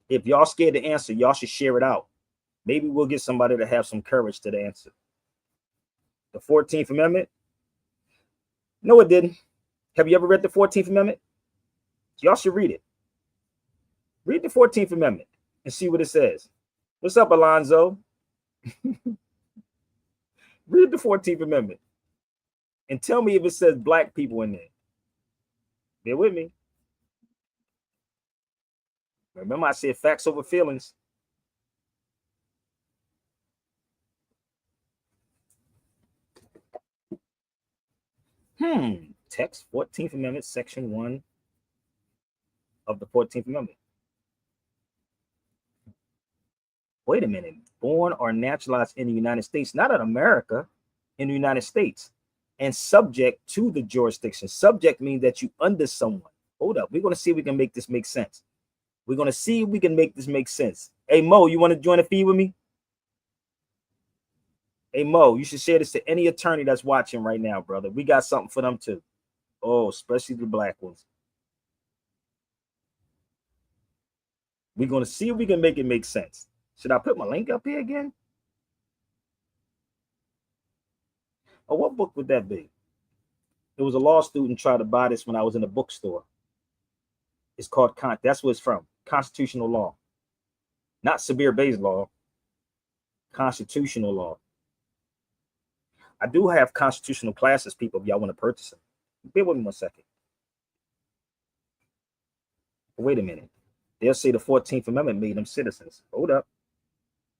If y'all scared to answer, y'all should share it out. Maybe we'll get somebody to have some courage to the answer. The 14th Amendment? No, it didn't. Have you ever read the 14th Amendment? Y'all should read it. Read the 14th Amendment and see what it says. What's up, Alonzo? Read the 14th Amendment and tell me if it says black people in there. Bear with me. Remember, I said facts over feelings. Text 14th Amendment, Section 1 of the 14th Amendment. Wait a minute. Born or naturalized in the United States, not in America, in the United States, and subject to the jurisdiction. Subject means that you under someone. Hold up. We're going to see if we can make this make sense. We're going to see if we can make this make sense. Hey, Mo, you want to join the feed with me? Hey, Mo, you should share this to any attorney that's watching right now, brother. We got something for them too. Oh, especially the black ones. We're going to see if we can make it make sense. Should I put my link up here again? Oh, what book would that be? It was a law student tried to buy this when I was in a bookstore. It's called that's what it's from. Constitutional law. Not Sabir Bey's law. Constitutional law. I do have constitutional classes, people, if y'all want to purchase them. Bear with me 1 second. Wait a minute. They'll say the 14th Amendment made them citizens. Hold up.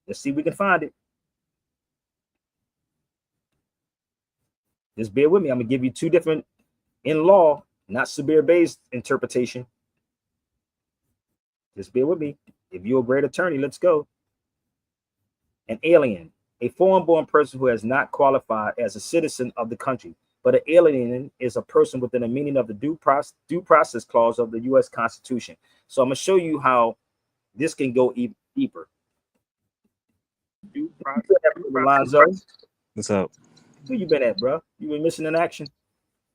Let's see if we can find it. Just bear with me. I'm going to give you two different in law, not Sabir Bey's interpretation. Just bear with me. If you're a great attorney, let's go. An alien, a foreign-born person who has not qualified as a citizen of the country, but an alien is a person within the meaning of the due process clause of the U.S. Constitution. So I'm going to show you how this can go even deeper. Due process. Alonzo. What's up? Where you been at, bro? You been missing in action?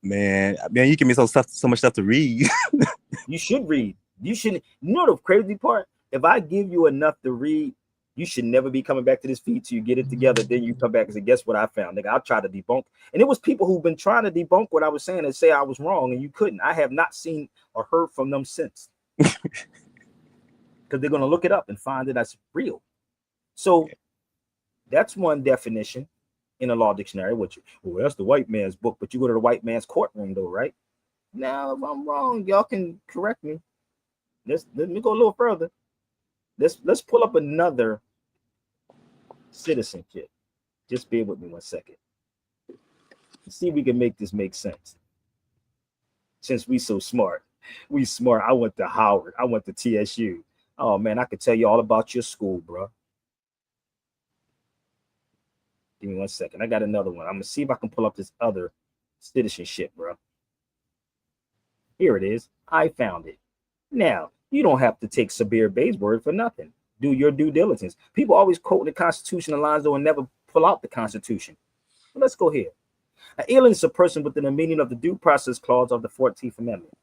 Man, you give me so much stuff to read. You should read. You shouldn't. You know the crazy part? If I give you enough to read, you should never be coming back to this feed till you get it together. Then you come back and say, guess what I found? Nigga, I'll try to debunk. And it was people who've been trying to debunk what I was saying and say I was wrong, and you couldn't. I have not seen or heard from them since. Because they're going to look it up and find that that's real. So that's one definition in a law dictionary. Well, that's the white man's book, but you go to the white man's courtroom, though, right? Now, if I'm wrong, y'all can correct me. Let me go a little further. Let's pull up another citizenship. Just bear with me 1 second. Let's see if we can make this make sense. Since we so smart. We smart. I went to Howard. I went to TSU. Oh, man, I could tell you all about your school, bro. Give me 1 second. I got another one. I'm going to see if I can pull up this other citizenship, bro. Here it is. I found it. Now, you don't have to take Sabir Bey's word for nothing. Do your due diligence. People always quote the Constitution, Alonzo, and never pull out the Constitution. Well, let's go here. An alien is a person within the meaning of the due process clause of the 14th Amendment.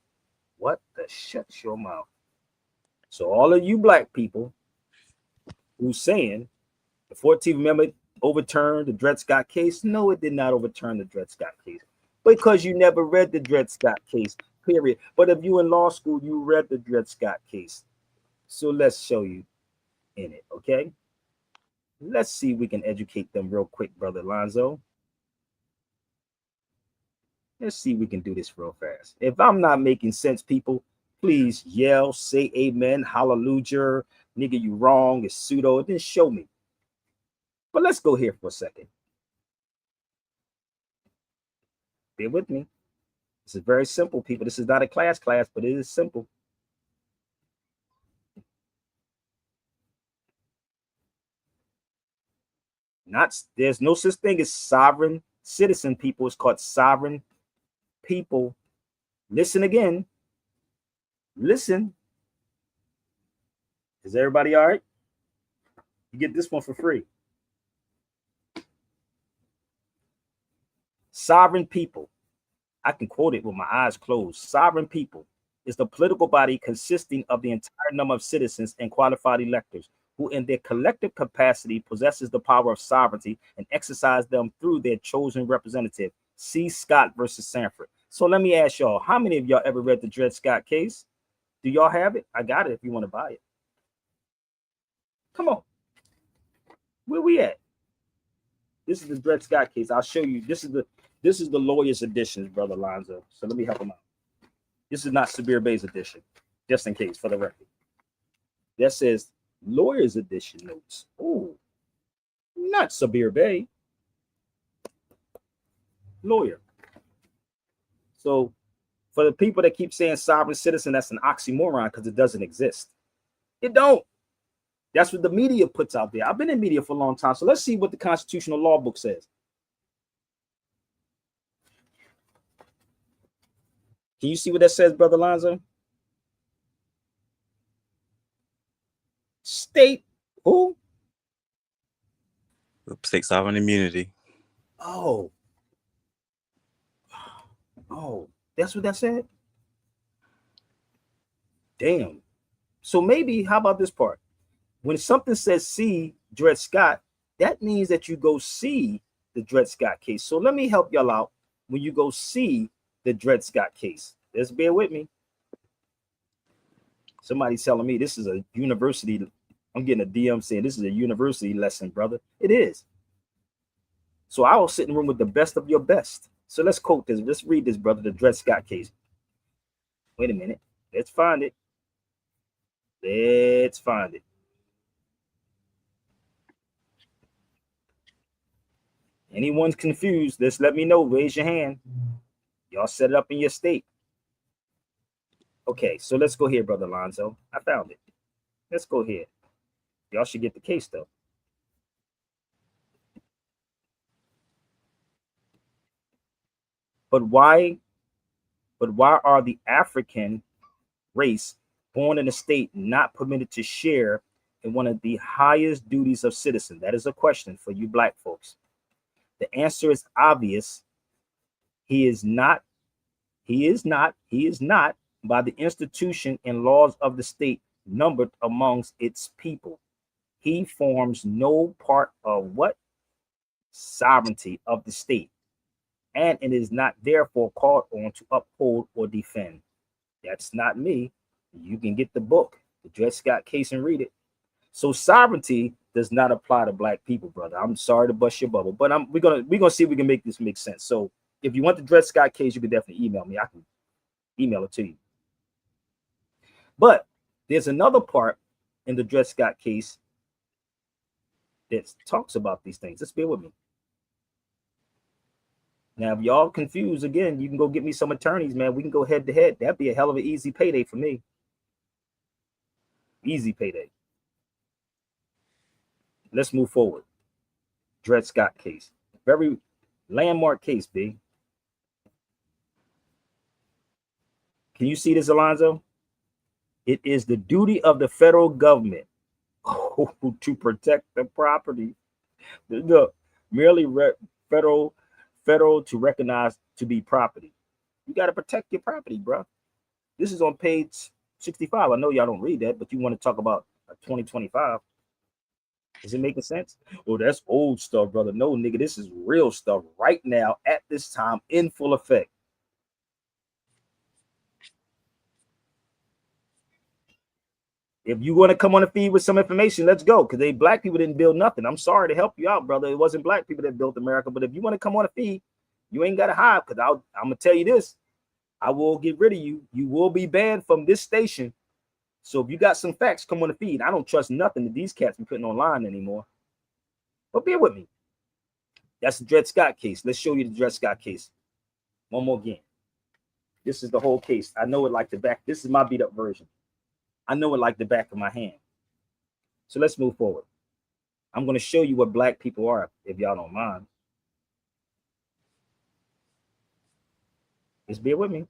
What the shut your mouth? So all of you black people who's saying the 14th Amendment overturned the Dred Scott case, no, it did not overturn the Dred Scott case because you never read the Dred Scott case, period. But if you in law school, you read the Dred Scott case. So let's show you in it, okay? Let's see if we can educate them real quick, Brother Alonzo. Let's see if we can do this real fast. If I'm not making sense, people, please yell, say amen, hallelujah, nigga, you wrong, it's pseudo, then show me. But let's go here for a second. Bear with me. This is very simple, people. This is not a class, but it is simple. There's no such thing as sovereign citizen, people. It's called sovereign people. Listen again. Listen. Is everybody all right? You get this one for free. Sovereign people. I can quote it with my eyes closed. Sovereign people is the political body consisting of the entire number of citizens and qualified electors who in their collective capacity possesses the power of sovereignty and exercise them through their chosen representative. C. Scott versus Sanford. So let me ask y'all, how many of y'all ever read the Dred Scott case? Do y'all have it? I got it if you want to buy it. Come on. Where we at? This is the Dred Scott case. I'll show you. This is the lawyer's edition, Brother Alonzo. So let me help him out. This is not Sabir Bey's edition, just in case, for the record. That says lawyer's edition notes. Oh, not Sabir Bey. Lawyer. So for the people that keep saying sovereign citizen, that's an oxymoron because it doesn't exist. It don't. That's what the media puts out there. I've been in media for a long time. So let's see what the constitutional law book says. Can you see what that says, Brother Alonzo? State who? State sovereign immunity. Oh, that's what that said? Damn. So maybe, how about this part? When something says see Dred Scott, that means that you go see the Dred Scott case. So let me help y'all out when you go see the Dred Scott case. Just bear with me. Somebody's telling me this is a university. I'm getting a DM saying this is a university lesson, brother. It is. So I will sit in the room with the best of your best. So let's quote this. Let's read this, brother, the Dred Scott case. Wait a minute. Let's find it. Let's find it. Anyone's confused, just let me know. Raise your hand. Y'all set it up in your state. Okay, so let's go here, Brother Lonzo. I found it. Let's go here. Y'all should get the case, though. But why are the African race born in a state not permitted to share in one of the highest duties of citizen? That is a question for you black folks. The answer is obvious. He is not by the institution and laws of the state numbered amongst its people. He forms no part of what? Sovereignty of the state, and it is not therefore called on to uphold or defend. That's not me. You can get the book, the Dred Scott case, and read it. So sovereignty does not apply to black people, brother. I'm sorry to bust your bubble, but we're gonna see if we can make this make sense. So if you want the Dred Scott case, you can definitely email me. I can email it to you. But there's another part in the Dred Scott case that talks about these things. Just bear with me. Now, if y'all confused, again, you can go get me some attorneys, man. We can go head to head. That'd be a hell of an easy payday for me. Easy payday. Let's move forward. Dred Scott case. Very landmark case, B. Can you see this, Alonzo? It is the duty of the federal government to protect the property. Look, merely federal to recognize to be property. You got to protect your property, bro. This is on page 65. I know y'all don't read that, but you want to talk about 2025. Is it making sense? Oh, that's old stuff, brother. No, nigga, this is real stuff right now at this time in full effect. If you want to come on the feed with some information, let's go. Because they black people didn't build nothing. I'm sorry to help you out, brother. It wasn't black people that built America. But if you want to come on the feed, you ain't got to hide. Because I'm going to tell you this. I will get rid of you. You will be banned from this station. So if you got some facts, come on the feed. I don't trust nothing that these cats be putting online anymore. But bear with me. That's the Dred Scott case. Let's show you the Dred Scott case. One more again. This is the whole case. I know it like the back. This is my beat up version. I know it like the back of my hand. So let's move forward. I'm going to show you what black people are, if y'all don't mind. Just bear with me.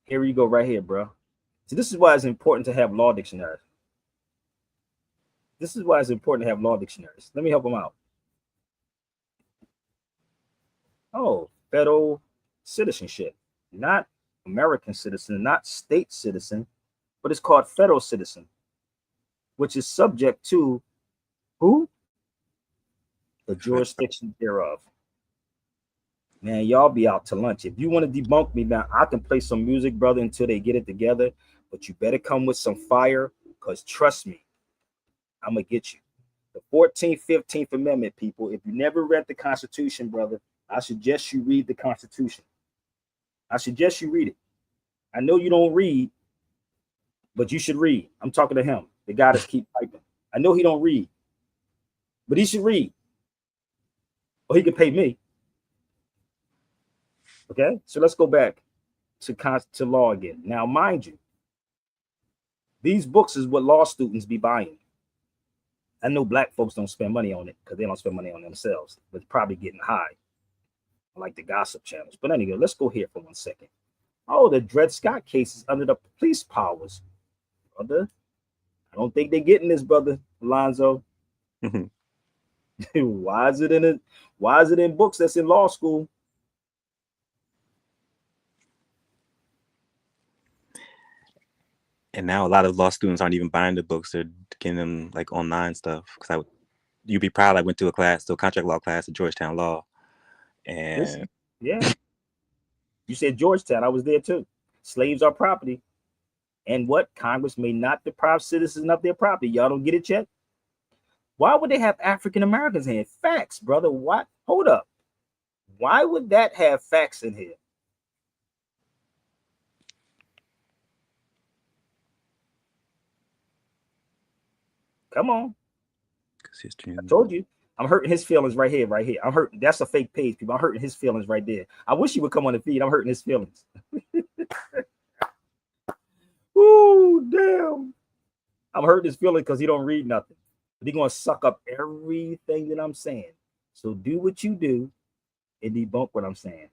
Here you go, right here, bro. So this is why it's important to have law dictionaries. This is why it's important to have law dictionaries. Let me help them out. Oh, federal citizenship, not American citizen, not state citizen, but it's called federal citizen, which is subject to who? The jurisdiction thereof. Man, y'all be out to lunch. If you want to debunk me, man, I can play some music, brother, until they get it together. But you better come with some fire, because trust me, I'm going to get you. The 14th, 15th Amendment, people, if you never read the Constitution, brother, I suggest you read the Constitution. I suggest you read it. I know you don't read, but you should read. I'm talking to him, the guy that keep typing. I know he don't read, but he should read. Or he could pay me. Okay, so let's go back to law again. Now, mind you, these books is what law students be buying. I know black folks don't spend money on it because they don't spend money on themselves, but it's probably getting high, like the gossip channels. But anyway, let's go here for 1 second. Oh, the Dred Scott case is under the police powers, brother. I don't think they're getting this, brother Alonzo. Why is it in books that's in law school? And now a lot of law students aren't even buying the books; they're getting them like online stuff. Because you'd be proud. I went to a contract law class at Georgetown Law, and Yeah. You said Georgetown. I was there too. Slaves are property. And what? Congress may not deprive citizens of their property. Y'all don't get it yet? Why would they have African Americans in here? Facts, brother. What? Hold up. Why would that have facts in here? Come on. I told you. I'm hurting his feelings right here, right here. I'm hurting. That's a fake page, people. I'm hurting his feelings right there. I wish he would come on the feed. I'm hurting his feelings. Ooh, damn. I'm hurting his feelings because he don't read nothing. But he gonna suck up everything that I'm saying. So do what you do and debunk what I'm saying.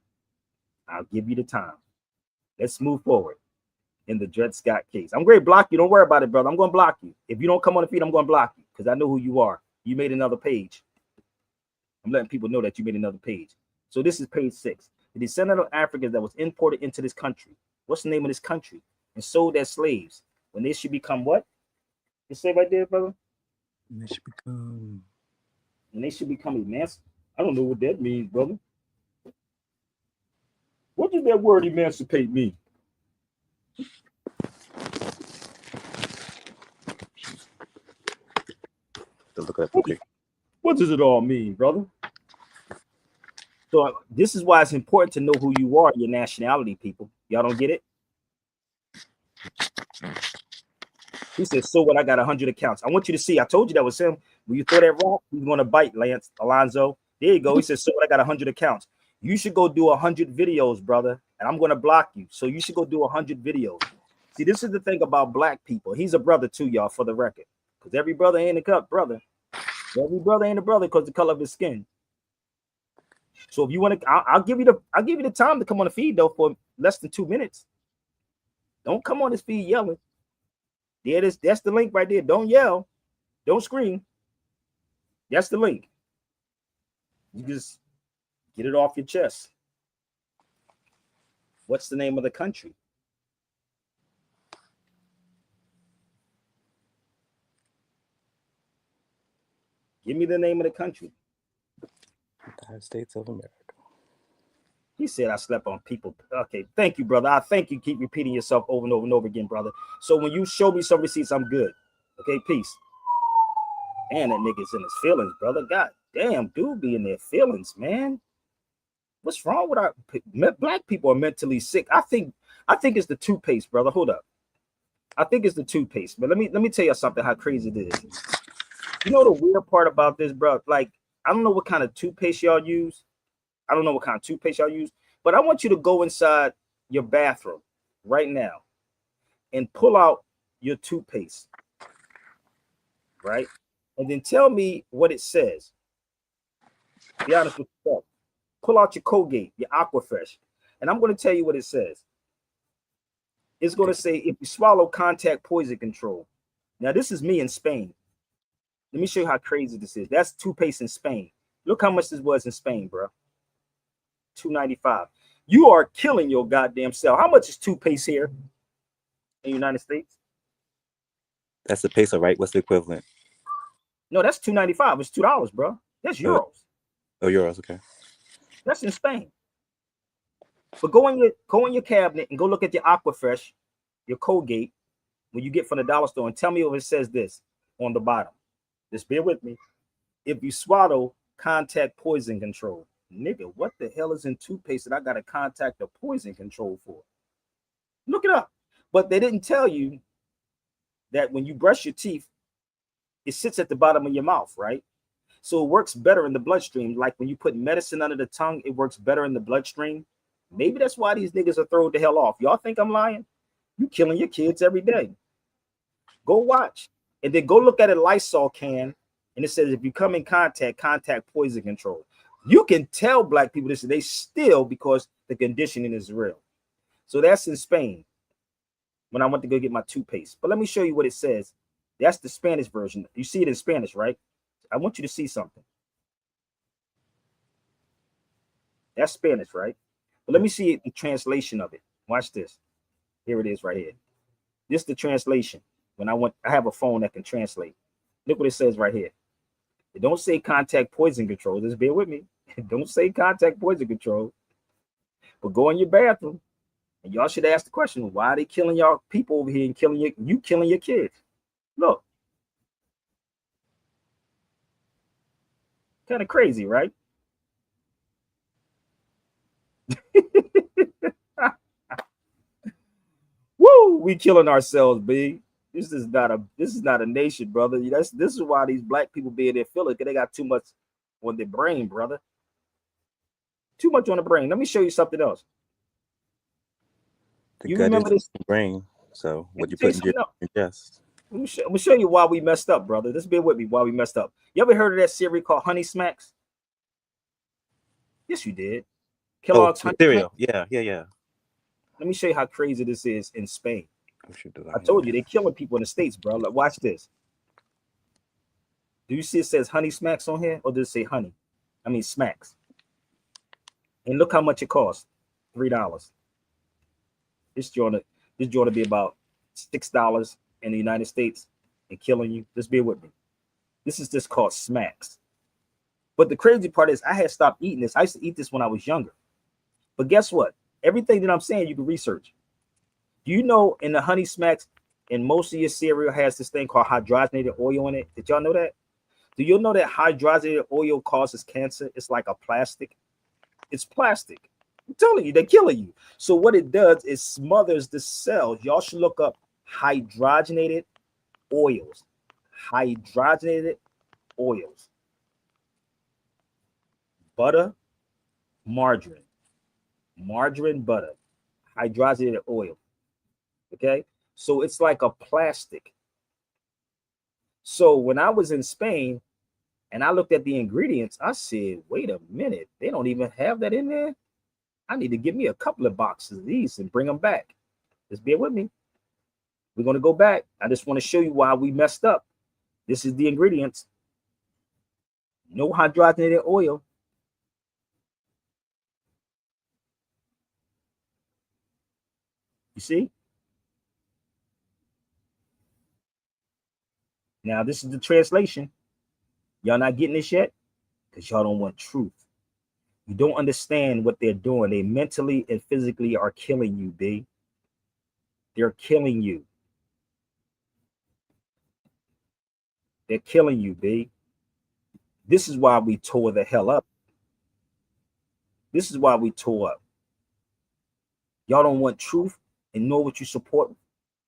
I'll give you the time. Let's move forward in the Dred Scott case. I'm going to block you. Don't worry about it, brother. I'm going to block you. If you don't come on the feed, I'm going to block you because I know who you are. You made another page. I'm letting people know that you made another page. So this is page 6. The descendant of Africans that was imported into this country. What's the name of this country? And sold as slaves. When they should become what? You say right there, brother? they should become. And they should become emancipated. I don't know what that means, brother. What does that word emancipate mean? What does it all mean, brother? So this is why it's important to know who you are, your nationality, people. Y'all don't get it? He said, so what? I got 100 accounts. I want you to see. I told you that was him. When you throw that rock, he's going to bite, Lance Alonzo. There you go. He said, so what? I got 100 accounts. You should go do 100 videos, brother. And I'm going to block you. So you should go do 100 videos. See, this is the thing about black people. He's a brother too, y'all, for the record. Because every brother ain't a cup brother. Every brother ain't a brother because the color of his skin. So if you want to, I'll give you the time to come on the feed though for less than 2 minutes. Don't come on this feed yelling. There it is. That's the link right there. Don't yell. Don't scream. That's the link. You just get it off your chest. What's the name of the country? Give me the name of the country. United States of America. He said I slept on people. Okay, thank you, brother. I thank you. Keep repeating yourself over and over and over again, brother. So when you show me some receipts, I'm good. Okay, peace. And that nigga's in his feelings, brother. God damn, dude be in their feelings, man. What's wrong with our black people are mentally sick? I think it's the toothpaste, brother. Hold up. I think it's the toothpaste. But let me tell you something, how crazy it is. You know the weird part about this, bro? Like, I don't know what kind of toothpaste y'all use. I don't know what kind of toothpaste y'all use, but I want you to go inside your bathroom right now and pull out your toothpaste, right? And then tell me what it says. Be honest with yourself. Pull out your Colgate, your Aquafresh, and I'm going to tell you what it says. It's going to say, if you swallow, contact poison control. Now, this is me in Spain. Let me show you how crazy this is. That's toothpaste in Spain. Look how much this was in Spain, bro. $2.95. You are killing your goddamn self. How much is toothpaste here in the United States? That's the peso, right? What's the equivalent? No, that's $2.95. It's $2, bro. That's euros. Oh, euros. Okay. That's in Spain. But go in your cabinet and go look at your Aquafresh, your Colgate, when you get from the dollar store, and tell me if it says this on the bottom. Just bear with me. If you swallow, contact poison control. Nigga, what the hell is in toothpaste that I got to contact the poison control for? Look it up. But they didn't tell you that when you brush your teeth, it sits at the bottom of your mouth, right? So it works better in the bloodstream. Like when you put medicine under the tongue, it works better in the bloodstream. Maybe that's why these niggas are thrown the hell off. Y'all think I'm lying? You killing your kids every day. Go watch. And then go look at a Lysol can, and it says if you come in contact poison control. You can tell black people this, they still, because the conditioning is real. So that's in Spain when I went to go get my toothpaste. But let me show you what it says. That's the Spanish version. You see it in Spanish, right? I want you to see something. That's Spanish, right? But let me see the translation of it. Watch this. Here it is right here. This is the translation. When I have a phone that can translate. Look what it says right here. It don't say contact poison control. Just bear with me. It don't say contact poison control. But go in your bathroom, and y'all should ask the question: why are they killing y'all people over here and killing you killing your kids? Look, kind of crazy, right? Woo! We killing ourselves, B. This is not a nation, brother. This is why these black people be in their feelings, because they got too much on their brain, brother. Too much on the brain. Let me show you something else. The You gut remember is this? the brain. So what you Tell you put in your something else. ingest. Let me show you why we messed up, brother. Just bear with me why we messed up. You ever heard of that cereal called Honey Smacks? Yes, you did. Oh, Kellogg's the Honey Smacks. cereal. Yeah. Let me show you how crazy this is in Spain. Oh, shoot, I told you they killing people in the States, bro. Like, watch this. Do you see it says Honey Smacks on here, or does it say honey? I mean smacks. And look how much it costs. $3. This joint to be about $6 in the United States and killing you. Just bear with me. This is just called smacks. But the crazy part is I had stopped eating this. I used to eat this when I was younger. But guess what? Everything that I'm saying, you can research. Do you know in the Honey Smacks, and most of your cereal has this thing called hydrogenated oil in it? Did y'all know that? Do you know that hydrogenated oil causes cancer? It's like a plastic. It's plastic. I'm telling you, they're killing you. So what it does is smothers the cells. Y'all should look up hydrogenated oils. Hydrogenated oils. Butter, margarine. Margarine, butter. Hydrogenated oil. Okay? So it's like a plastic. So when I was in Spain and I looked at the ingredients, I said, wait a minute, they don't even have that in there. I need to give me a couple of boxes of these and bring them back. Just bear with me. We're going to go back. I just want to show you why we messed up. This is the ingredients. No hydrogenated oil. You see? Now, this is the translation. Y'all not getting this yet? Because y'all don't want truth. You don't understand what they're doing. They mentally and physically are killing you, B. They're killing you. They're killing you, B. This is why we tore the hell up. This is why we tore up. Y'all don't want truth and know what you support.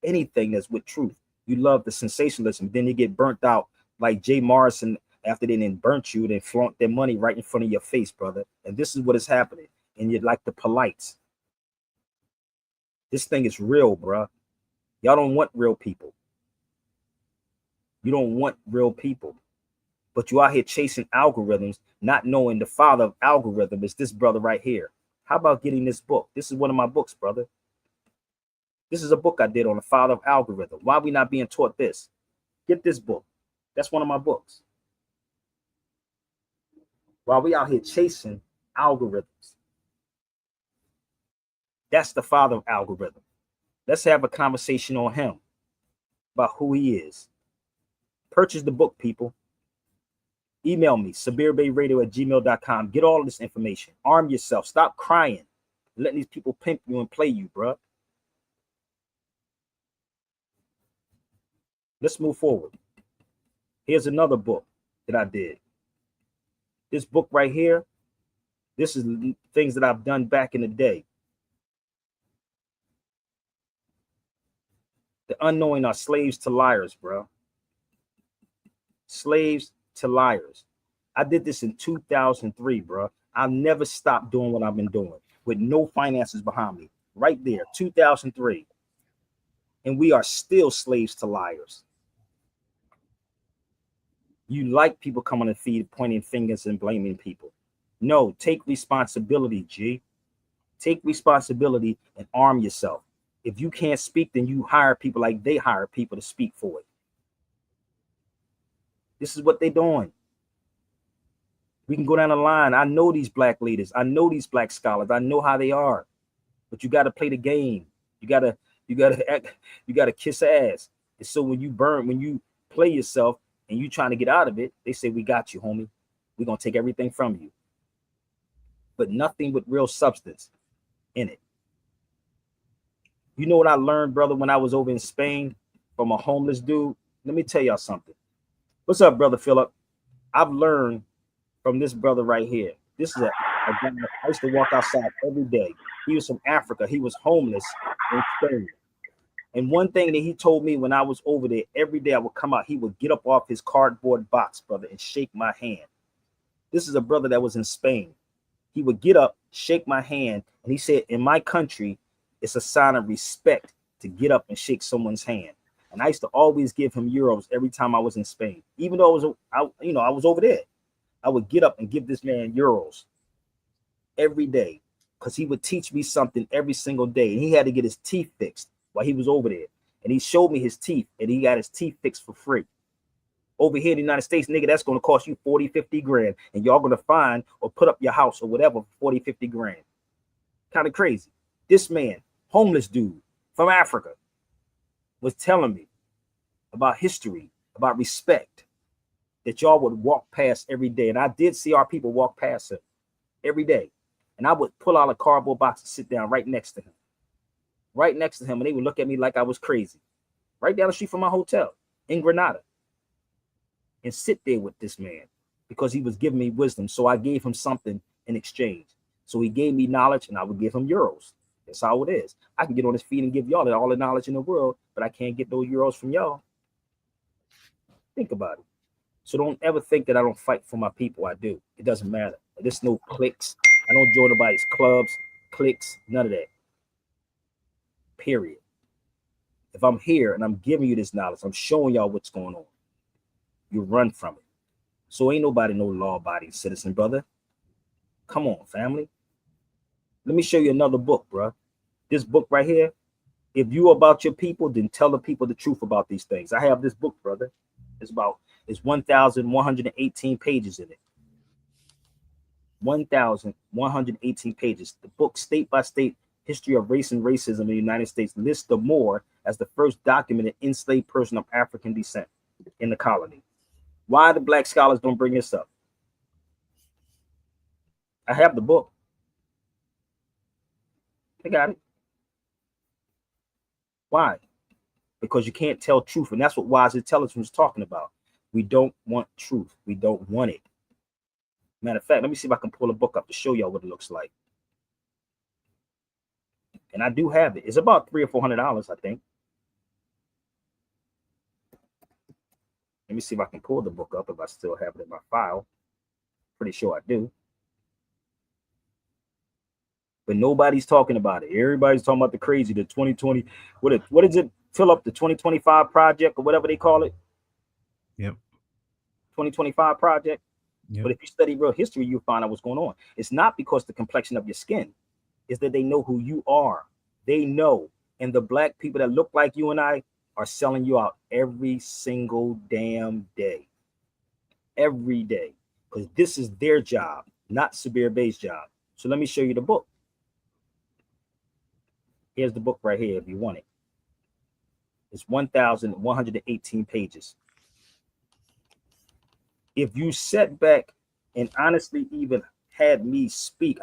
Anything that's with truth. You love the sensationalism. Then you get burnt out like Jay Morrison after they didn't burnt you. They flaunt their money right in front of your face, brother. And this is what is happening. And you're like the polites. This thing is real, bro. Y'all don't want real people. You don't want real people. But you out here chasing algorithms, not knowing the father of algorithm is this brother right here. How about getting this book? This is one of my books, brother. This is a book I did on the father of algorithm. Why are we not being taught this? Get this book. That's one of my books. While we out here chasing algorithms. That's the father of algorithm. Let's have a conversation on him about who he is. Purchase the book, people. Email me, sabirbayradio@gmail.com. Get all of this information. Arm yourself. Stop crying. Letting these people pimp you and play you, bro. Let's move forward. Here's another book that I did. This book right here, this is things that I've done back in the day. The unknowing are slaves to liars, bro. Slaves to liars. I did this in 2003, bro. I've never stopped doing what I've been doing with no finances behind me. Right there, 2003. And we are still slaves to liars. You like people coming to feed, pointing fingers and blaming people. No, take responsibility, G. Take responsibility and arm yourself. If you can't speak, then you hire people like they hire people to speak for it. This is what they're doing. We can go down the line. I know these black leaders. I know these black scholars. I know how they are. But you got to play the game. You got You gotta act, you gotta kiss ass. And so when you play yourself and you trying to get out of it, they say, we got you, homie. We're gonna take everything from you. But nothing with real substance in it. You know what I learned, brother, when I was over in Spain from a homeless dude? Let me tell y'all something. What's up, brother Philip? I've learned from this brother right here. This is a guy I used to walk outside every day. He was from Africa. He was homeless in Spain. And one thing that he told me when I was over there, every day I would come out, he would get up off his cardboard box, brother, and shake my hand. This is a brother that was in Spain. He would get up, shake my hand, and he said, in my country, it's a sign of respect to get up and shake someone's hand. And I used to always give him euros every time I was in Spain, even though I was over there. I would get up and give this man euros every day because he would teach me something every single day. And he had to get his teeth fixed while he was over there. And he showed me his teeth, and he got his teeth fixed for free. Over here in the United States, nigga, that's going to cost you 40, 50 grand. And y'all going to find or put up your house or whatever for 40, 50 grand. Kind of crazy. This man, homeless dude from Africa, was telling me about history, about respect, that y'all would walk past every day. And I did see our people walk past him every day. And I would pull out a cardboard box and sit down right next to him. Right next to him. And they would look at me like I was crazy. Right down the street from my hotel in Granada. And sit there with this man because he was giving me wisdom. So I gave him something in exchange. So he gave me knowledge and I would give him euros. That's how it is. I can get on his feet and give y'all all the knowledge in the world, but I can't get those euros from y'all. Think about it. So don't ever think that I don't fight for my people. I do. It doesn't matter. There's no cliques. I don't join nobody's clubs, cliques, none of that. Period. If I'm here and I'm giving you this knowledge, I'm showing y'all what's going on. You run from it. So ain't nobody no law-abiding citizen, brother. Come on, family. Let me show you another book, bro. This book right here, if you about your people, then tell the people the truth about these things. I have this book, brother. It's 1,118 pages in it. 1,118 pages. The book, State by State, History of Race and Racism in the United States, lists the Moor as the first documented enslaved person of African descent in the colony. Why the black scholars don't bring this up? I have the book. I got it. Why? Because you can't tell truth. And that's what Wise Intelligence was talking about. We don't want truth. We don't want it. Matter of fact, let me see if I can pull a book up to show y'all what it looks like. And I do have it. It's about $300 or $400, I think. Let me see if I can pull the book up if I still have it in my file. Pretty sure I do. But nobody's talking about it. Everybody's talking about the crazy, the 2020. What is it? Fill up the 2025 project or whatever they call it. Yep. 2025 project. Yep. But if you study real history, you'll find out what's going on. It's not because the complexion of your skin. It's that they know who you are. They know. And the black people that look like you and I are selling you out every single damn day. Every day. Because this is their job, not Sabir Bey's job. So let me show you the book. Here's the book right here if you want it. It's 1,118 pages. If you sat back and honestly even had me speak,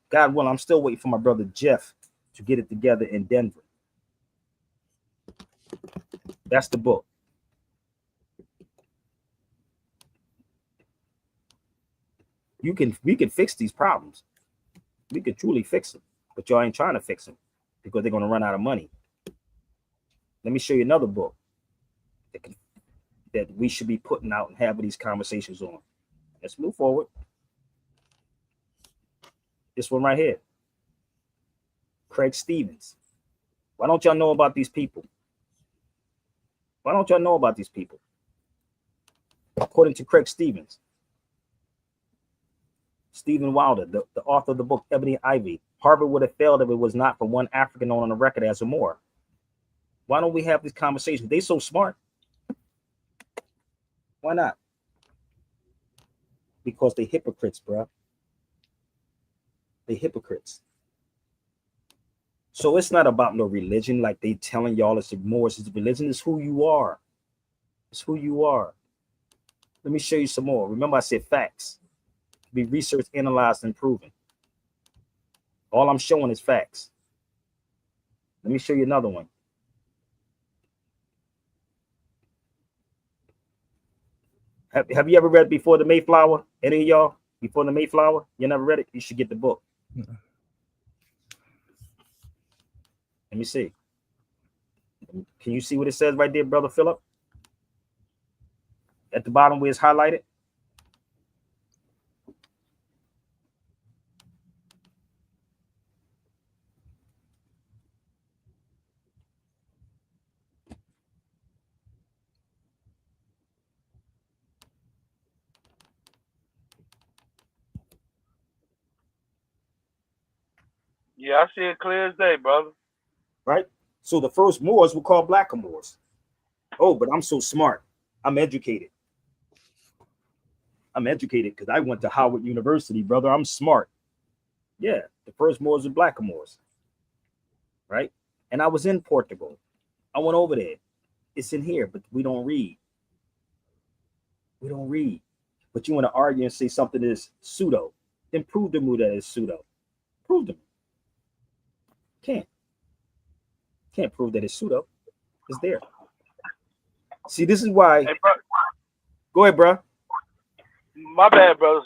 God willing, I'm still waiting for my brother Jeff to get it together in Denver. That's the book. We can fix these problems. We could truly fix them, but y'all ain't trying to fix them because they're going to run out of money. Let me show you another book that we should be putting out and having these conversations on. Let's move forward. This one right here. Craig Stevens. Why don't y'all know about these people? Why don't y'all know about these people? According to Craig Stevens, Stephen Wilder, the author of the book Ebony Ivy, Harvard would have failed if it was not for one African known on the record as a Moor. Why don't we have these conversations? They so smart. Why not? Because they hypocrites, bro. They hypocrites. So it's not about no religion like they telling y'all it's more. It's religion is who you are. It's who you are. Let me show you some more. Remember, I said facts. Be researched, analyzed, and proven. All I'm showing is facts. Let me show you another one. Have you ever read Before the Mayflower? Any of y'all? Before the Mayflower? You never read it? You should get the book. Let me see. Can you see what it says right there, Brother Philip? At the bottom where it's highlighted? Yeah, I see it clear as day, brother. Right? So the first Moors were called blackamoors. Oh, but I'm so smart. I'm educated. I'm educated because I went to Howard University, brother. I'm smart. Yeah, the first Moors were blackamoors. Right? And I was in Portugal. I went over there. It's in here, but we don't read. We don't read. But you want to argue and say something is pseudo. Then prove to me that it's pseudo. Prove to me. Can't prove that it's pseudo. It's there. See, this is why. Hey, bro, Go ahead, bro. my bad, brother.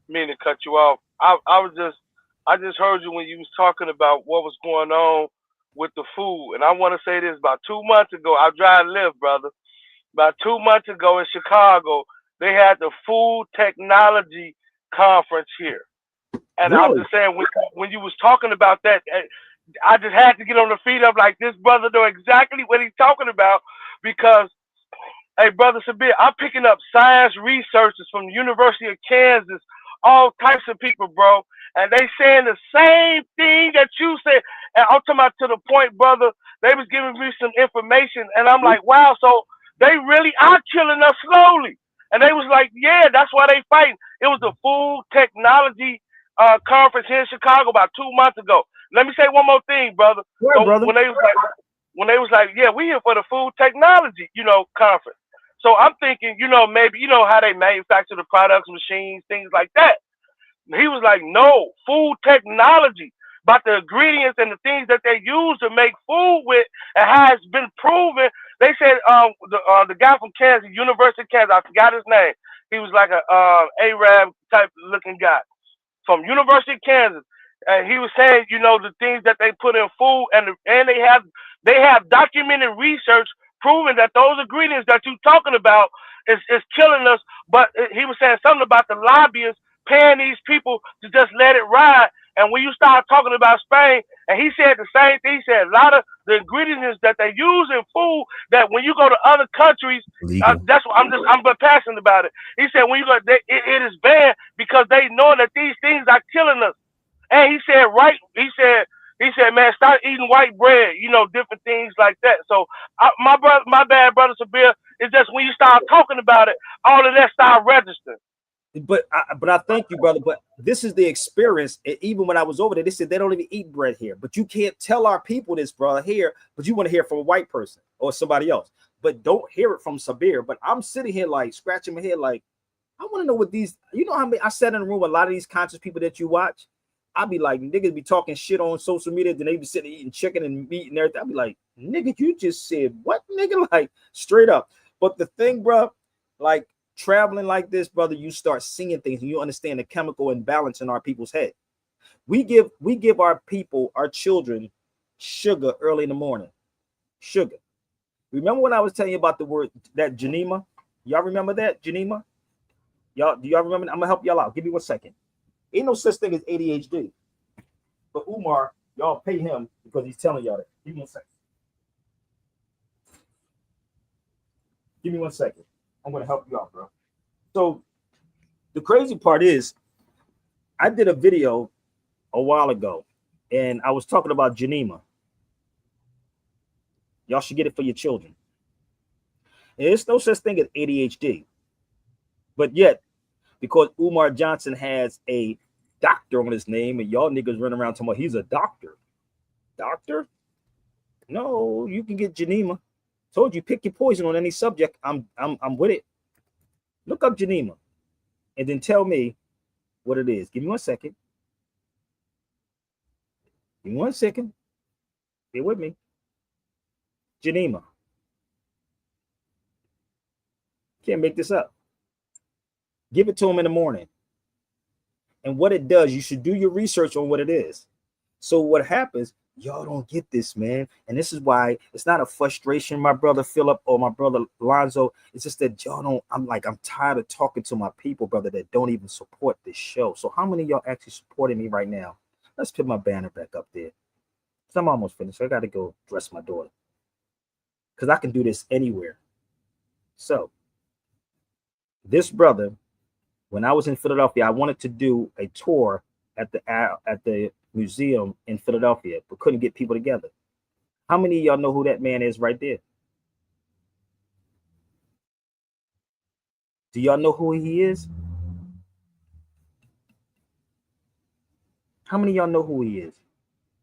Meaning to cut you off. I just heard you when you was talking about what was going on with the food, and I want to say this: about 2 months ago, I drive and live, brother. About 2 months ago in Chicago, they had the food technology conference here, and I'm Really? just saying when you was talking about that, I just had to get on the feet up like this brother know exactly what he's talking about because hey, Brother Sabir, I'm picking up science researchers from the University of Kansas, all types of people, bro. And they saying the same thing that you said. And I'm talking about to the point, brother, they was giving me some information. And I'm like, wow, so they really are killing us slowly. And they was like, yeah, that's why they fighting. It was the Food Technology Conference here in Chicago about 2 months ago. Let me say one more thing, brother. Go ahead, So brother. when they was like, yeah, we here for the food technology, conference. So I'm thinking, maybe how they manufacture the products, machines, things like that. He was like, no, food technology, about the ingredients and the things that they use to make food with, and has been proven. They said the guy from Kansas, University of Kansas, I forgot his name. He was like a Arab type looking guy from University of Kansas. And he was saying, the things that they put in food, and they have documented research proving that those ingredients that you're talking about is killing us. But he was saying something about the lobbyists paying these people to just let it ride. And when you start talking about Spain, and he said the same thing, he said a lot of the ingredients that they use in food that when you go to other countries, that's what I'm passionate about it. He said when you go, it is banned because they know that these things are killing us. And he said, he said, man, start eating white bread, different things like that. So my bad, brother Sabir, it's just when you start talking about it, all of that start registering. But I thank you, brother. But this is the experience. Even when I was over there, they said they don't even eat bread here. But you can't tell our people this, brother, here. But you want to hear from a white person or somebody else. But don't hear it from Sabir. But I'm sitting here like scratching my head, like I want to know what these. You know how many I sat in a room with a lot of these conscious people that you watch. I'd be like, niggas be talking shit on social media, then they be sitting eating chicken and meat and everything. I'd be like, nigga, you just said what, nigga? Like straight up. But the thing, bro, like traveling like this, brother, you start seeing things and you understand the chemical imbalance in our people's head. We give our people, our children, sugar early in the morning. Sugar. Remember when I was telling you about the word that Genema? Y'all remember that? Genema? Do y'all remember? I'm gonna help y'all out. Give me 1 second. Ain't no such thing as ADHD. But Umar, y'all pay him because he's telling y'all that. Give me 1 second. Give me 1 second. I'm gonna help you out, bro. So the crazy part is, I did a video a while ago, and I was talking about Genema. Y'all should get it for your children. And there's no such thing as ADHD. But yet, because Umar Johnson has a doctor on his name, and y'all niggas run around talking about he's a doctor. doctor? No, you can get Janema. Told you, pick your poison on any subject. I'm with it. Look up Janema, and then tell me what it is. Give me 1 second. Give me 1 second. Stay with me. Janema. Can't make this up. Give it to him in the morning. And what it does, you should do your research on what it is. So what happens, y'all don't get this, man. And this is why it's not a frustration, my brother Philip or my brother Lonzo. It's just that y'all don't, I'm tired of talking to my people, brother, that don't even support this show. So how many of y'all actually supporting me right now? Let's put my banner back up there. So I'm almost finished. So I got to go dress my daughter. Because I can do this anywhere. So this brother, when I was in Philadelphia, I wanted to do a tour at the museum in Philadelphia, but couldn't get people together. How many of y'all know who that man is right there? Do y'all know who he is? How many of y'all know who he is?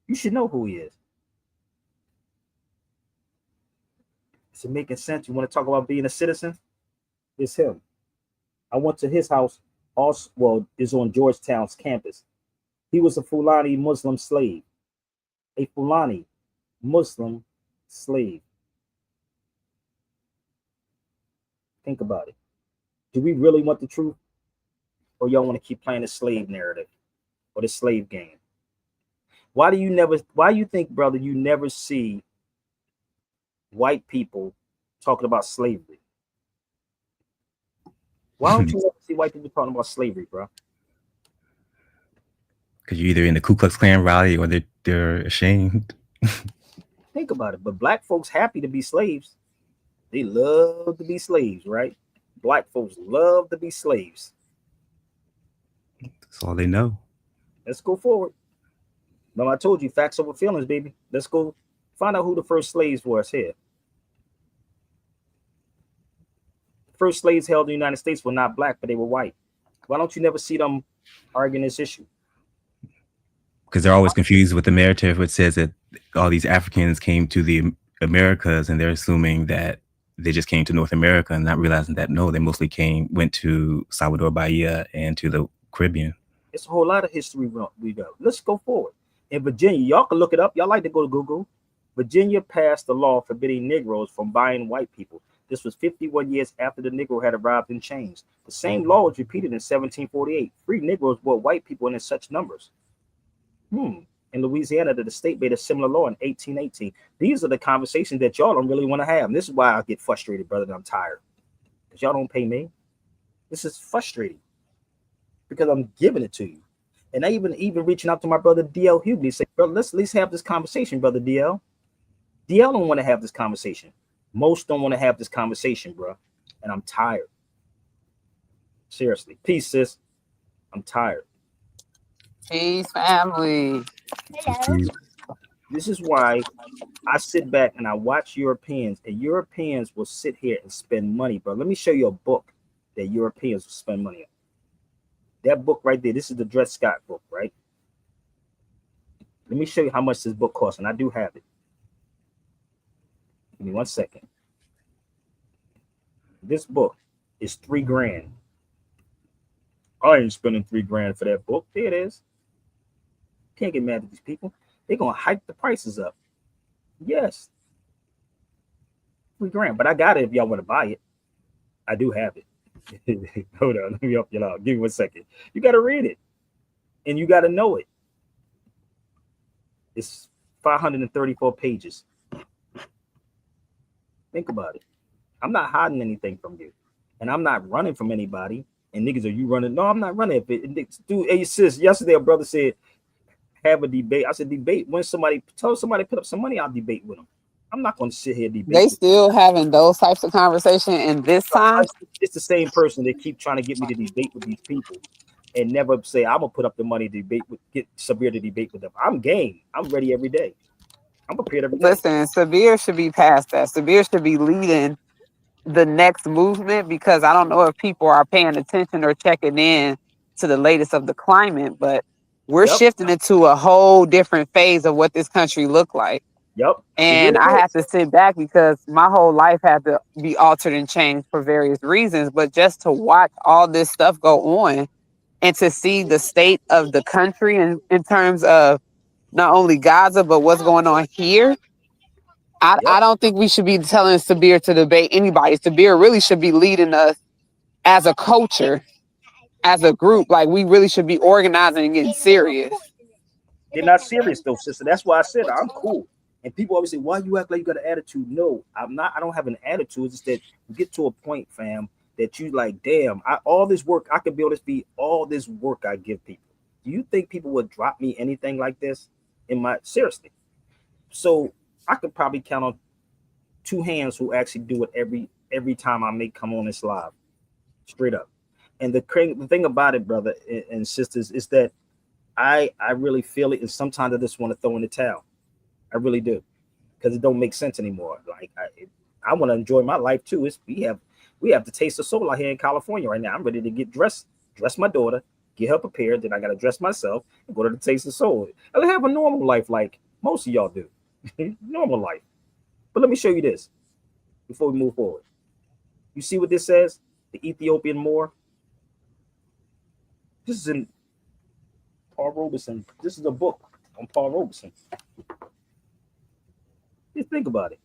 You should know who he is. Is it making sense? You want to talk about being a citizen? It's him. I went to his house, also, well, it's on Georgetown's campus. He was a Fulani Muslim slave. A Fulani Muslim slave. Think about it. Do we really want the truth? Or y'all want to keep playing the slave narrative or the slave game? Why do you think, brother, you never see white people talking about slavery? Why don't you ever see white people talking about slavery, bro? Because you're either in the Ku Klux Klan rally or they're ashamed. Think about it. But black folks happy to be slaves. They love to be slaves, right? Black folks love to be slaves. That's all they know. Let's go forward. Remember, I told you, facts over feelings, baby. Let's go find out who the first slaves was here. The first slaves held in the United States were not black, but they were white. Why don't you never see them arguing this issue? Because they're always confused with the narrative, which says that all these Africans came to the Americas and they're assuming that they just came to North America and not realizing that, no, they mostly went to Salvador Bahia and to the Caribbean. It's a whole lot of history we got. Let's go forward. In Virginia, y'all can look it up. Y'all like to go to Google. Virginia passed a law forbidding Negroes from buying white people. This was 51 years after the Negro had arrived in chains. The same law was repeated in 1748. Free Negroes bought white people in such numbers. In Louisiana, the state made a similar law in 1818. These are the conversations that y'all don't really want to have. And this is why I get frustrated, brother, and I'm tired. Because y'all don't pay me. This is frustrating. Because I'm giving it to you. And I even reaching out to my brother DL Hughley, say, brother, let's at least have this conversation, brother DL. DL don't want to have this conversation. Most don't want to have this conversation, bro. And I'm tired. Seriously. Peace, sis. I'm tired. Peace, family. Hello. This is why I sit back and I watch Europeans, and Europeans will sit here and spend money, bro. Let me show you a book that Europeans will spend money on. That book right there, this is the Dred Scott book, right? Let me show you how much this book costs, and I do have it. Give me 1 second. This book is $3 grand. I ain't spending $3 grand for that book. There it is. Can't get mad at these people. They're gonna hike the prices up. Yes. $3 grand, but I got it if y'all want to buy it. I do have it. Hold on, let me help you out. Give me 1 second. You got to read it, and you got to know it. It's 534 pages. Think about it. I'm not hiding anything from you, and I'm not running from anybody. And niggas, are you running? No, I'm not running. Dude, hey sis, yesterday a brother said, have a debate. I said, debate when somebody tell somebody put up some money, I'll debate with them. I'm not going to sit here debate. They still having those types of conversation in this time. It's the same person that keep trying to get me to debate with these people, and never say I'm gonna put up the money to debate with, get Sabir to debate with them. I'm game. I'm ready every day. I'm prepared every day. Listen, Sabir should be past that. Sabir should be leading the next movement, because I don't know if people are paying attention or checking in to the latest of the climate, but we're shifting into a whole different phase of what this country looked like. Yep. And I have to sit back because my whole life had to be altered and changed for various reasons. But just to watch all this stuff go on and to see the state of the country in terms of not only Gaza, but what's going on here, I don't think we should be telling Sabir to debate anybody. Sabir really should be leading us as a culture, as a group. Like, we really should be organizing and getting serious. They're not serious though, sister. That's why I said I'm cool. And people always say, "Why you act like you got an attitude?" No, I'm not. I don't have an attitude. It's just that you get to a point, fam, that you like, damn, all this work I could be able to be all this work I give people. Do you think people would drop me anything like this in my seriously? So I could probably count on two hands who actually do it every time I make come on this live, straight up. And the thing about it, brother and sisters, is that I really feel it, and sometimes I just want to throw in the towel. I really do, because it don't make sense anymore. Like I want to enjoy my life too. We have the taste of soul out here in California right now. I'm ready to get dress my daughter, get her prepared. Then I got to dress myself and go to the taste of soul. I have a normal life like most of y'all do, normal life. But let me show you this before we move forward. You see what this says? The Ethiopian Moor. This is in Paul Robeson. This is a book on Paul Robeson. Just think about it.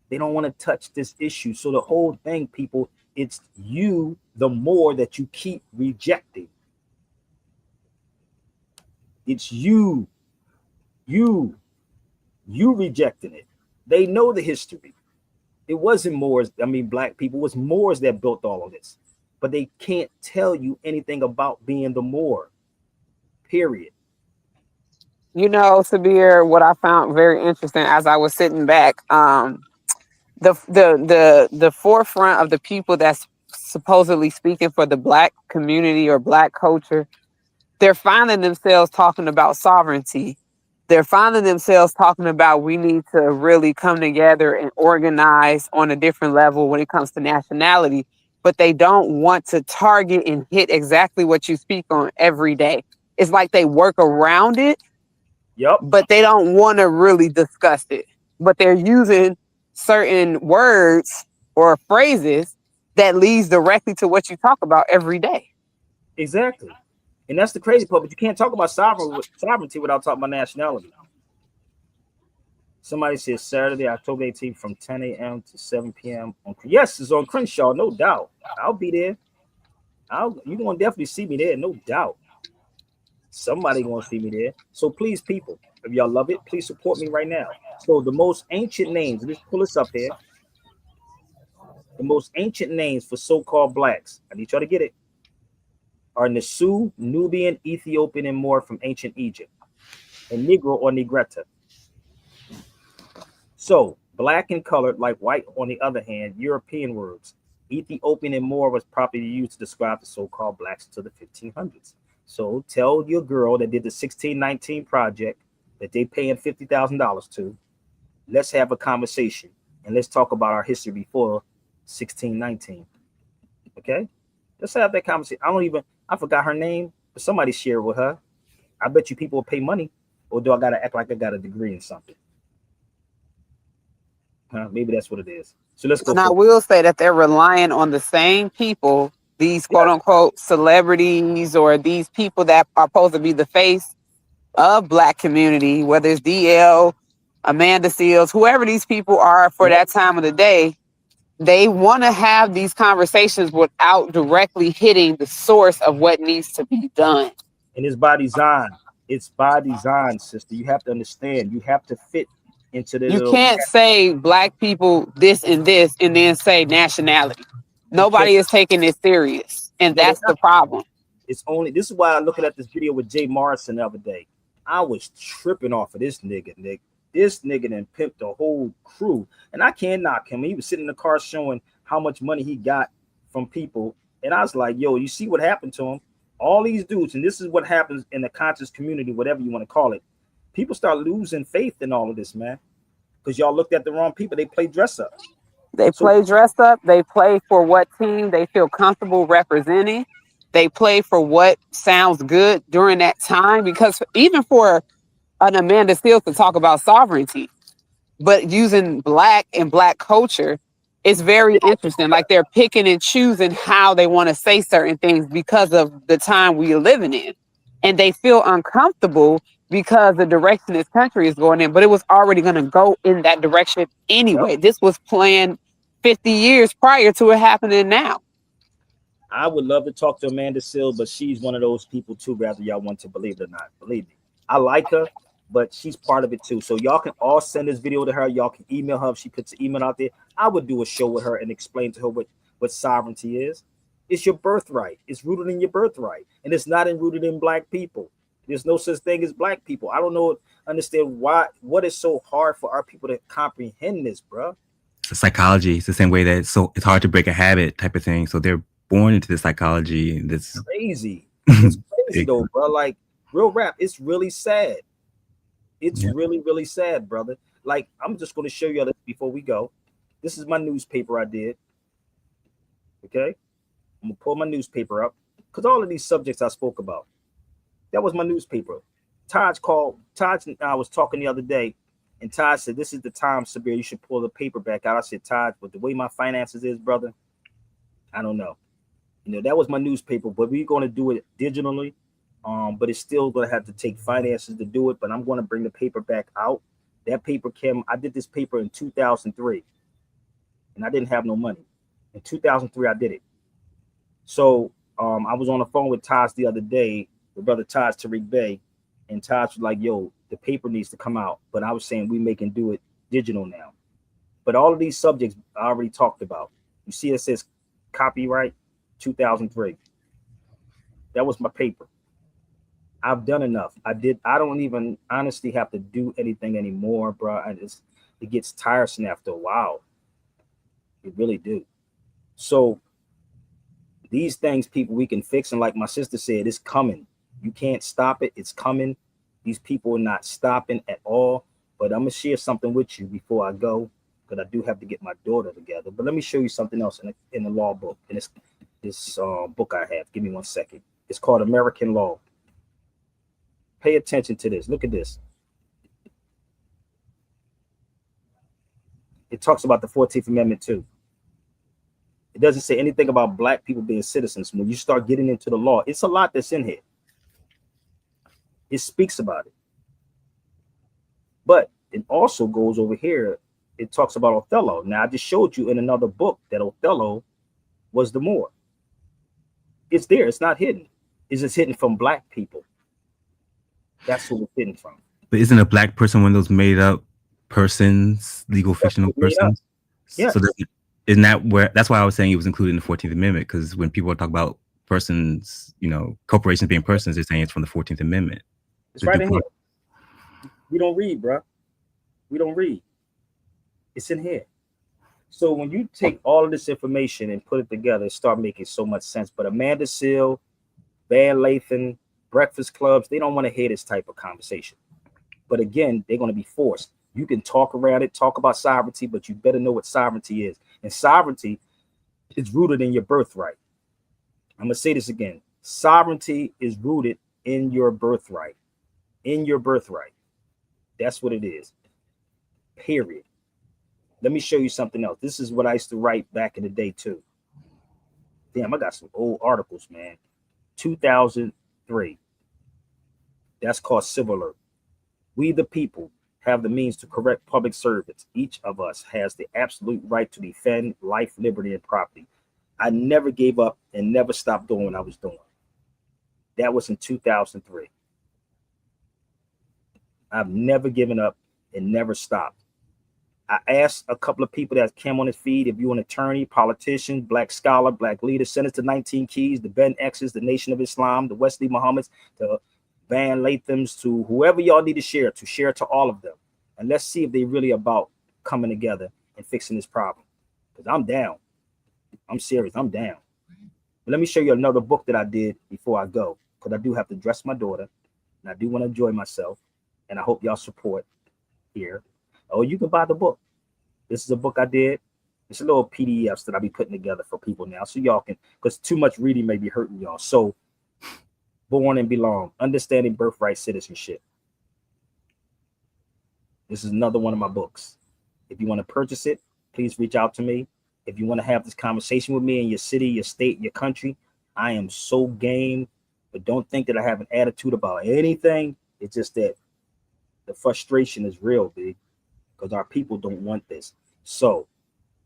They don't want to touch this issue. So the whole thing, people, it's you, the more that you keep rejecting. It's you rejecting it. They know the history. It wasn't Moors, black people, it was Moors that built all of this. But they can't tell you anything about being the Moor. Period. You know, Sabir, what I found very interesting as I was sitting back, the forefront of the people that's supposedly speaking for the black community or black culture, they're finding themselves talking about sovereignty. They're finding themselves talking about we need to really come together and organize on a different level when it comes to nationality, but they don't want to target and hit exactly what you speak on every day. It's like they work around it. Yep. But they don't want to really discuss it. But they're using certain words or phrases that leads directly to what you talk about every day. Exactly. And that's the crazy part. But you can't talk about sovereignty without talking about nationality. Somebody says Saturday, October 18th from 10 a.m. to 7 p.m. Yes, it's on Crenshaw, no doubt. I'll be there. You're going to definitely see me there, no doubt. Somebody going to see me there. So please, people, if y'all love it, please support me right now. So the most ancient names, let's pull this up here. The most ancient names for so-called blacks, I need y'all to get it, are Nasu, Nubian, Ethiopian, and more from ancient Egypt, and Negro or Negretta. So black and colored, like white, on the other hand, European words. Ethiopian and more was properly used to describe the so-called blacks to the 1500s. So tell your girl that did the 1619 project that they paying $50,000 to. Let's have a conversation and let's talk about our history before 1619. Okay? Let's have that conversation. I forgot her name, but somebody share it with her. I bet you people will pay money, or do I gotta act like I got a degree in something? Maybe that's what it is. So let's go. And I will say that they're relying on the same people, these quote unquote celebrities or these people that are supposed to be the face of black community, whether it's DL, Amanda Seals, whoever these people are for that time of the day. They want to have these conversations without directly hitting the source of what needs to be done. And it's by design. It's by design, sister. You have to understand. You have to fit into the You can't say black people this and then say nationality. Nobody is taking it serious. And that's the problem. This is why I'm looking at this video with Jay Morrison the other day. I was tripping off of this nigga, Nick. This nigga done pimped the whole crew. And I can't knock him. He was sitting in the car showing how much money he got from people. And I was like, yo, you see what happened to him? All these dudes, and this is what happens in the conscious community, whatever you want to call it. People start losing faith in all of this, man. Because y'all looked at the wrong people. They play dress up. They play dress up. They play for what team they feel comfortable representing. They play for what sounds good during that time, because even for an Amanda Seales to talk about sovereignty, but using black and black culture, it's very interesting. Like they're picking and choosing how they want to say certain things because of the time we're living in. And they feel uncomfortable because the direction this country is going in, but it was already going to go in that direction anyway. Yep. This was planned 50 years prior to it happening now. I would love to talk to Amanda Seales, but she's one of those people too, whether y'all want to believe it or not. Believe me, I like her, but she's part of it too. So y'all can all send this video to her. Y'all can email her if she puts an email out there. I would do a show with her and explain to her what sovereignty is. It's your birthright. It's rooted in your birthright, and it's not rooted in black people. There's no such thing as black people. I don't know, understand what is so hard for our people to comprehend this, bro. It's psychology. It's the same way that it's hard to break a habit type of thing. So they're born into the psychology. And this Crazy. It's crazy though, bro. Like real rap. It's really sad. It's really, really sad, brother. Like I'm just going to show you this before we go. This is my newspaper I did. Okay, I'm gonna pull my newspaper up because all of these subjects I spoke about. That was my newspaper. Taj and I was talking the other day, and Taj said, "This is the time, Sabir. You should pull the paper back out." I said, "Taj, but the way my finances is, brother, I don't know." You know, that was my newspaper, but we're going to do it digitally. But it's still going to have to take finances to do it. But I'm going to bring the paper back out. That paper came. I did this paper in 2003, and I didn't have no money. In 2003, I did it. So I was on the phone with Taj the other day, with brother Taj Tariq Bey, and Taj was like, "Yo, the paper needs to come out." But I was saying we can do it digital now. But all of these subjects I already talked about. You see, it says copyright 2003. That was my paper. I've done enough. I don't even honestly have to do anything anymore, bro. It gets tiresome after a while. It really do. So these things, people, we can fix. And like my sister said, it's coming. You can't stop it. It's coming. These people are not stopping at all. But I'm going to share something with you before I go, because I do have to get my daughter together. But let me show you something else in the law book. In this book I have. Give me 1 second. It's called American Law. Pay attention to this. Look at this. It talks about the 14th Amendment too. It doesn't say anything about black people being citizens. When you start getting into the law, it's a lot that's in here. It speaks about it. But it also goes over here. It talks about Othello. Now, I just showed you in another book that Othello was the Moor. It's there. It's not hidden. It's just hidden from black people. That's who it's hidden from. But isn't a black person one of those made up persons, legal fictional persons? Yeah. So isn't that that's why I was saying it was included in the 14th Amendment, because when people talk about persons, corporations being persons, they're saying it's from the 14th Amendment. It's right in here. We don't read, bro. We don't read. It's in here. So when you take all of this information and put it together, it start making so much sense. But Amanda Seales, Van Lathan, Breakfast Clubs, they don't want to hear this type of conversation. But again, they're going to be forced. You can talk around it, talk about sovereignty, but you better know what sovereignty is. And sovereignty is rooted in your birthright. I'm going to say this again. Sovereignty is rooted in your birthright. In your birthright. That's what it is. Period. Let me show you something else. This is what I used to write back in the day too. Damn, I got some old articles, man. 2003. That's called Civil Alert. We the people have the means to correct public servants. Each of us has the absolute right to defend life, liberty, and property. I never gave up and never stopped doing what I was doing. That was in 2003. I've never given up and never stopped. I asked a couple of people that came on his feed, if you're an attorney, politician, black scholar, black leader, send us to 19 Keys, the Ben X's, the Nation of Islam, the Wesley Muhammad's, the Van Latham's, to whoever y'all need to share to all of them. And let's see if they really about coming together and fixing this problem. Because I'm down. I'm serious. I'm down. But let me show you another book that I did before I go, because I do have to dress my daughter, and I do want to enjoy myself, and I hope y'all support here. Oh, you can buy the book. This is a book I did. It's a little PDFs that I'll be putting together for people now, so y'all can, because too much reading may be hurting y'all. So, Born and Belong, Understanding Birthright Citizenship. This is another one of my books. If you want to purchase it, please reach out to me. If you want to have this conversation with me in your city, your state, your country, I am so game. But don't think that I have an attitude about anything. It's just that the frustration is real, big, because our people don't want this. So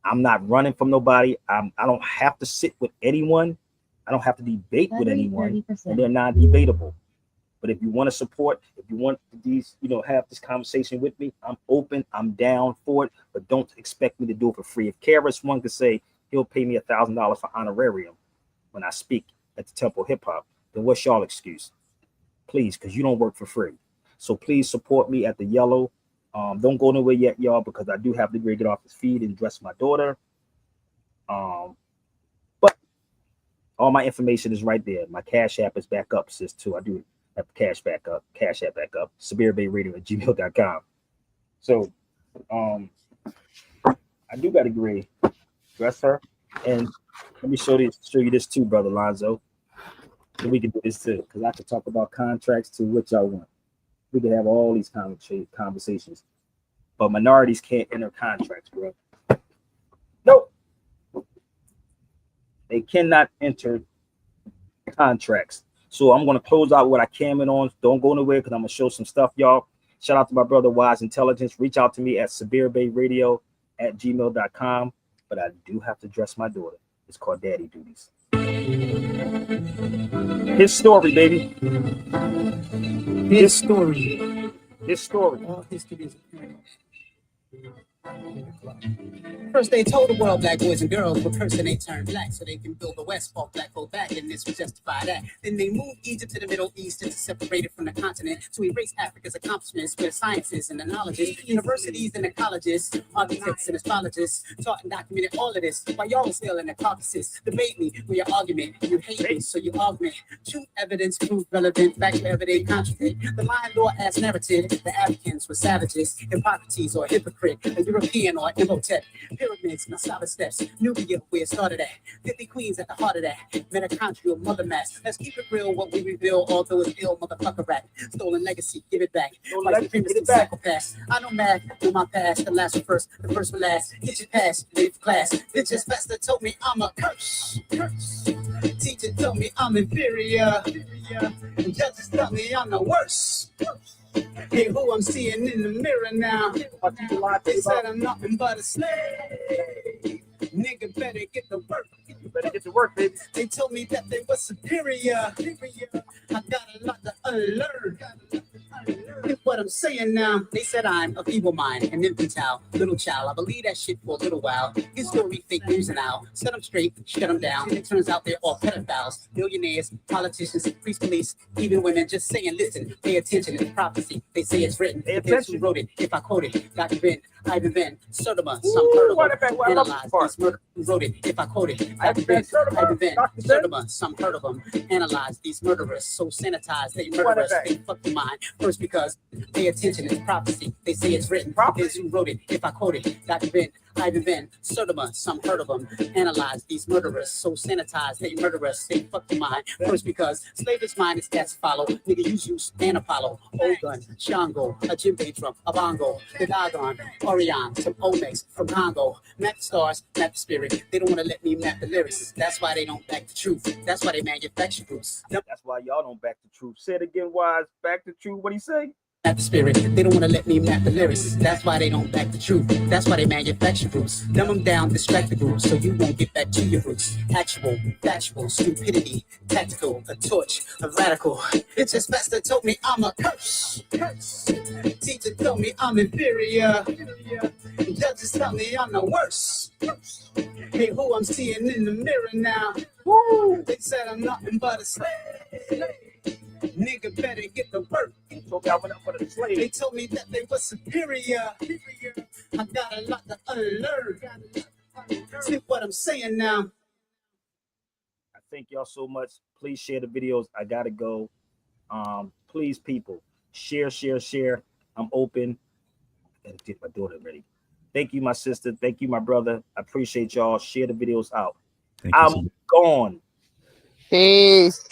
I'm not running from nobody. I don't have to sit with anyone. I don't have to debate with anyone, and they're non-debatable. But if you want to support, if you want these, have this conversation with me, I'm open. I'm down for it. But don't expect me to do it for free. If KRS One could say he'll pay me $1,000 for honorarium when I speak at the Temple of Hip Hop, then what's y'all excuse? Please, because you don't work for free. So please support me at the Yellow. Don't go nowhere yet, y'all, because I do have to get off his feed and dress my daughter. But all my information is right there. My Cash App is back up, sis, too. I do have Cash App back up. SabirBayRadio@gmail.com. So I do got to agree. Dress her. And let me show you this too, Brother Lonzo. So we can do this too, because I could talk about contracts too, what y'all want. We can have all these conversations. But minorities can't enter contracts, bro. Nope. They cannot enter contracts. So I'm going to close out what I came in on. Don't go nowhere because I'm going to show some stuff, y'all. Shout out to my brother, Wise Intelligence. Reach out to me at SabirBayRadio@gmail.com. But I do have to dress my daughter. It's called Daddy Duties. His story, baby. His story. His story. All history is First, they told the world black boys and girls were cursed and they turned black so they can build the West, fought black folk back, and this would justify that. Then they moved Egypt to the Middle East and to separate it from the continent to erase Africa's accomplishments where sciences and the knowledges, universities and the colleges, architects and astrologists taught and documented all of this while y'all was still in the Caucasus. Debate me with your argument. You hate me, so you augment. Truth, evidence, proof, relevant, factual evidence, contradict. The mind law as narrative, the Africans were savages, Hippocrates or hypocrite, a European or Imhotep. Pyramids, Masaba steps, Nubia, where it started at. 50 queens at the heart of that. Mitochondrial mother mass. Let's keep it real, what we reveal, although it's ill, motherfucker rap. Stolen legacy, give it back. White supremacy, psychopaths. I know math, know my past. The last will first, the first will last. Get your pass, leave class. Bitches faster told me I'm a curse. Teacher told me I'm inferior. And judges tell me I'm the worst. Hey, who I'm seeing in the mirror now? They said I'm nothing but a slave. Nigga better get to work. You better get to work, baby. They told me that they were superior. I got a lot to unlearn. Look what I'm saying now. They said I'm a feeble mind, an infantile, little child. I believe that shit for a little while. His story fake news and now. Set them straight, shut them down. It turns out they're all pedophiles, millionaires, politicians, priests, police, even women just saying, listen, pay attention, it's prophecy. They say it's written. Depends who wrote it. If I quote it, Dr. Ben, Ivan Ben, Sodoma, some heard of them. Analyze these murder. Who wrote it? If I quote it, Dr. Ben, Ivan Ben, Sodoma, some heard of them. Analyze these murderers, so sanitized, they murder us, they fuck the mind. First because pay attention, it's prophecy. They say it's written. Depends who wrote it. If I quote it, Dr. Ben, Ivan Ben, Sodoma, some heard of them. Analyze these murderers, so sanitized, they murder us, they fuck the mind. First because slavish mind is stats follow. Nigga, use Zeus and Apollo, Ogun, Shango, a djembe drum, a bongo, the Dagon, Orion, some Omex from Congo. Map the stars, map the spirit. They don't want to let me map the lyrics. That's why they don't back the truth. That's why they manufacture groups. That's why y'all don't back the truth. Say it again, Wise. Back the truth. What he say? Map the spirit. They don't want to let me map the lyrics. That's why they don't back the truth. That's why they manufacture groups. Dumb them down, distract the groups, so you won't get back to your roots. Actual, factual, stupidity, tactical, a torch, a radical. It's just master told me I'm a curse. Teacher told me I'm inferior. Judges tell me I'm the worst. Hey, who I'm seeing in the mirror now? Woo! They said I'm nothing but a slave. Nigga better get to work. They told me that they were superior. I got a lot to unlearn. See what I'm saying now. I thank y'all so much. Please share the videos. I gotta go. Please, people, share. I'm open. And get my daughter ready. Thank you, my sister. Thank you, my brother. I appreciate y'all. Share the videos out. Thank you, I'm sir. gone. Peace.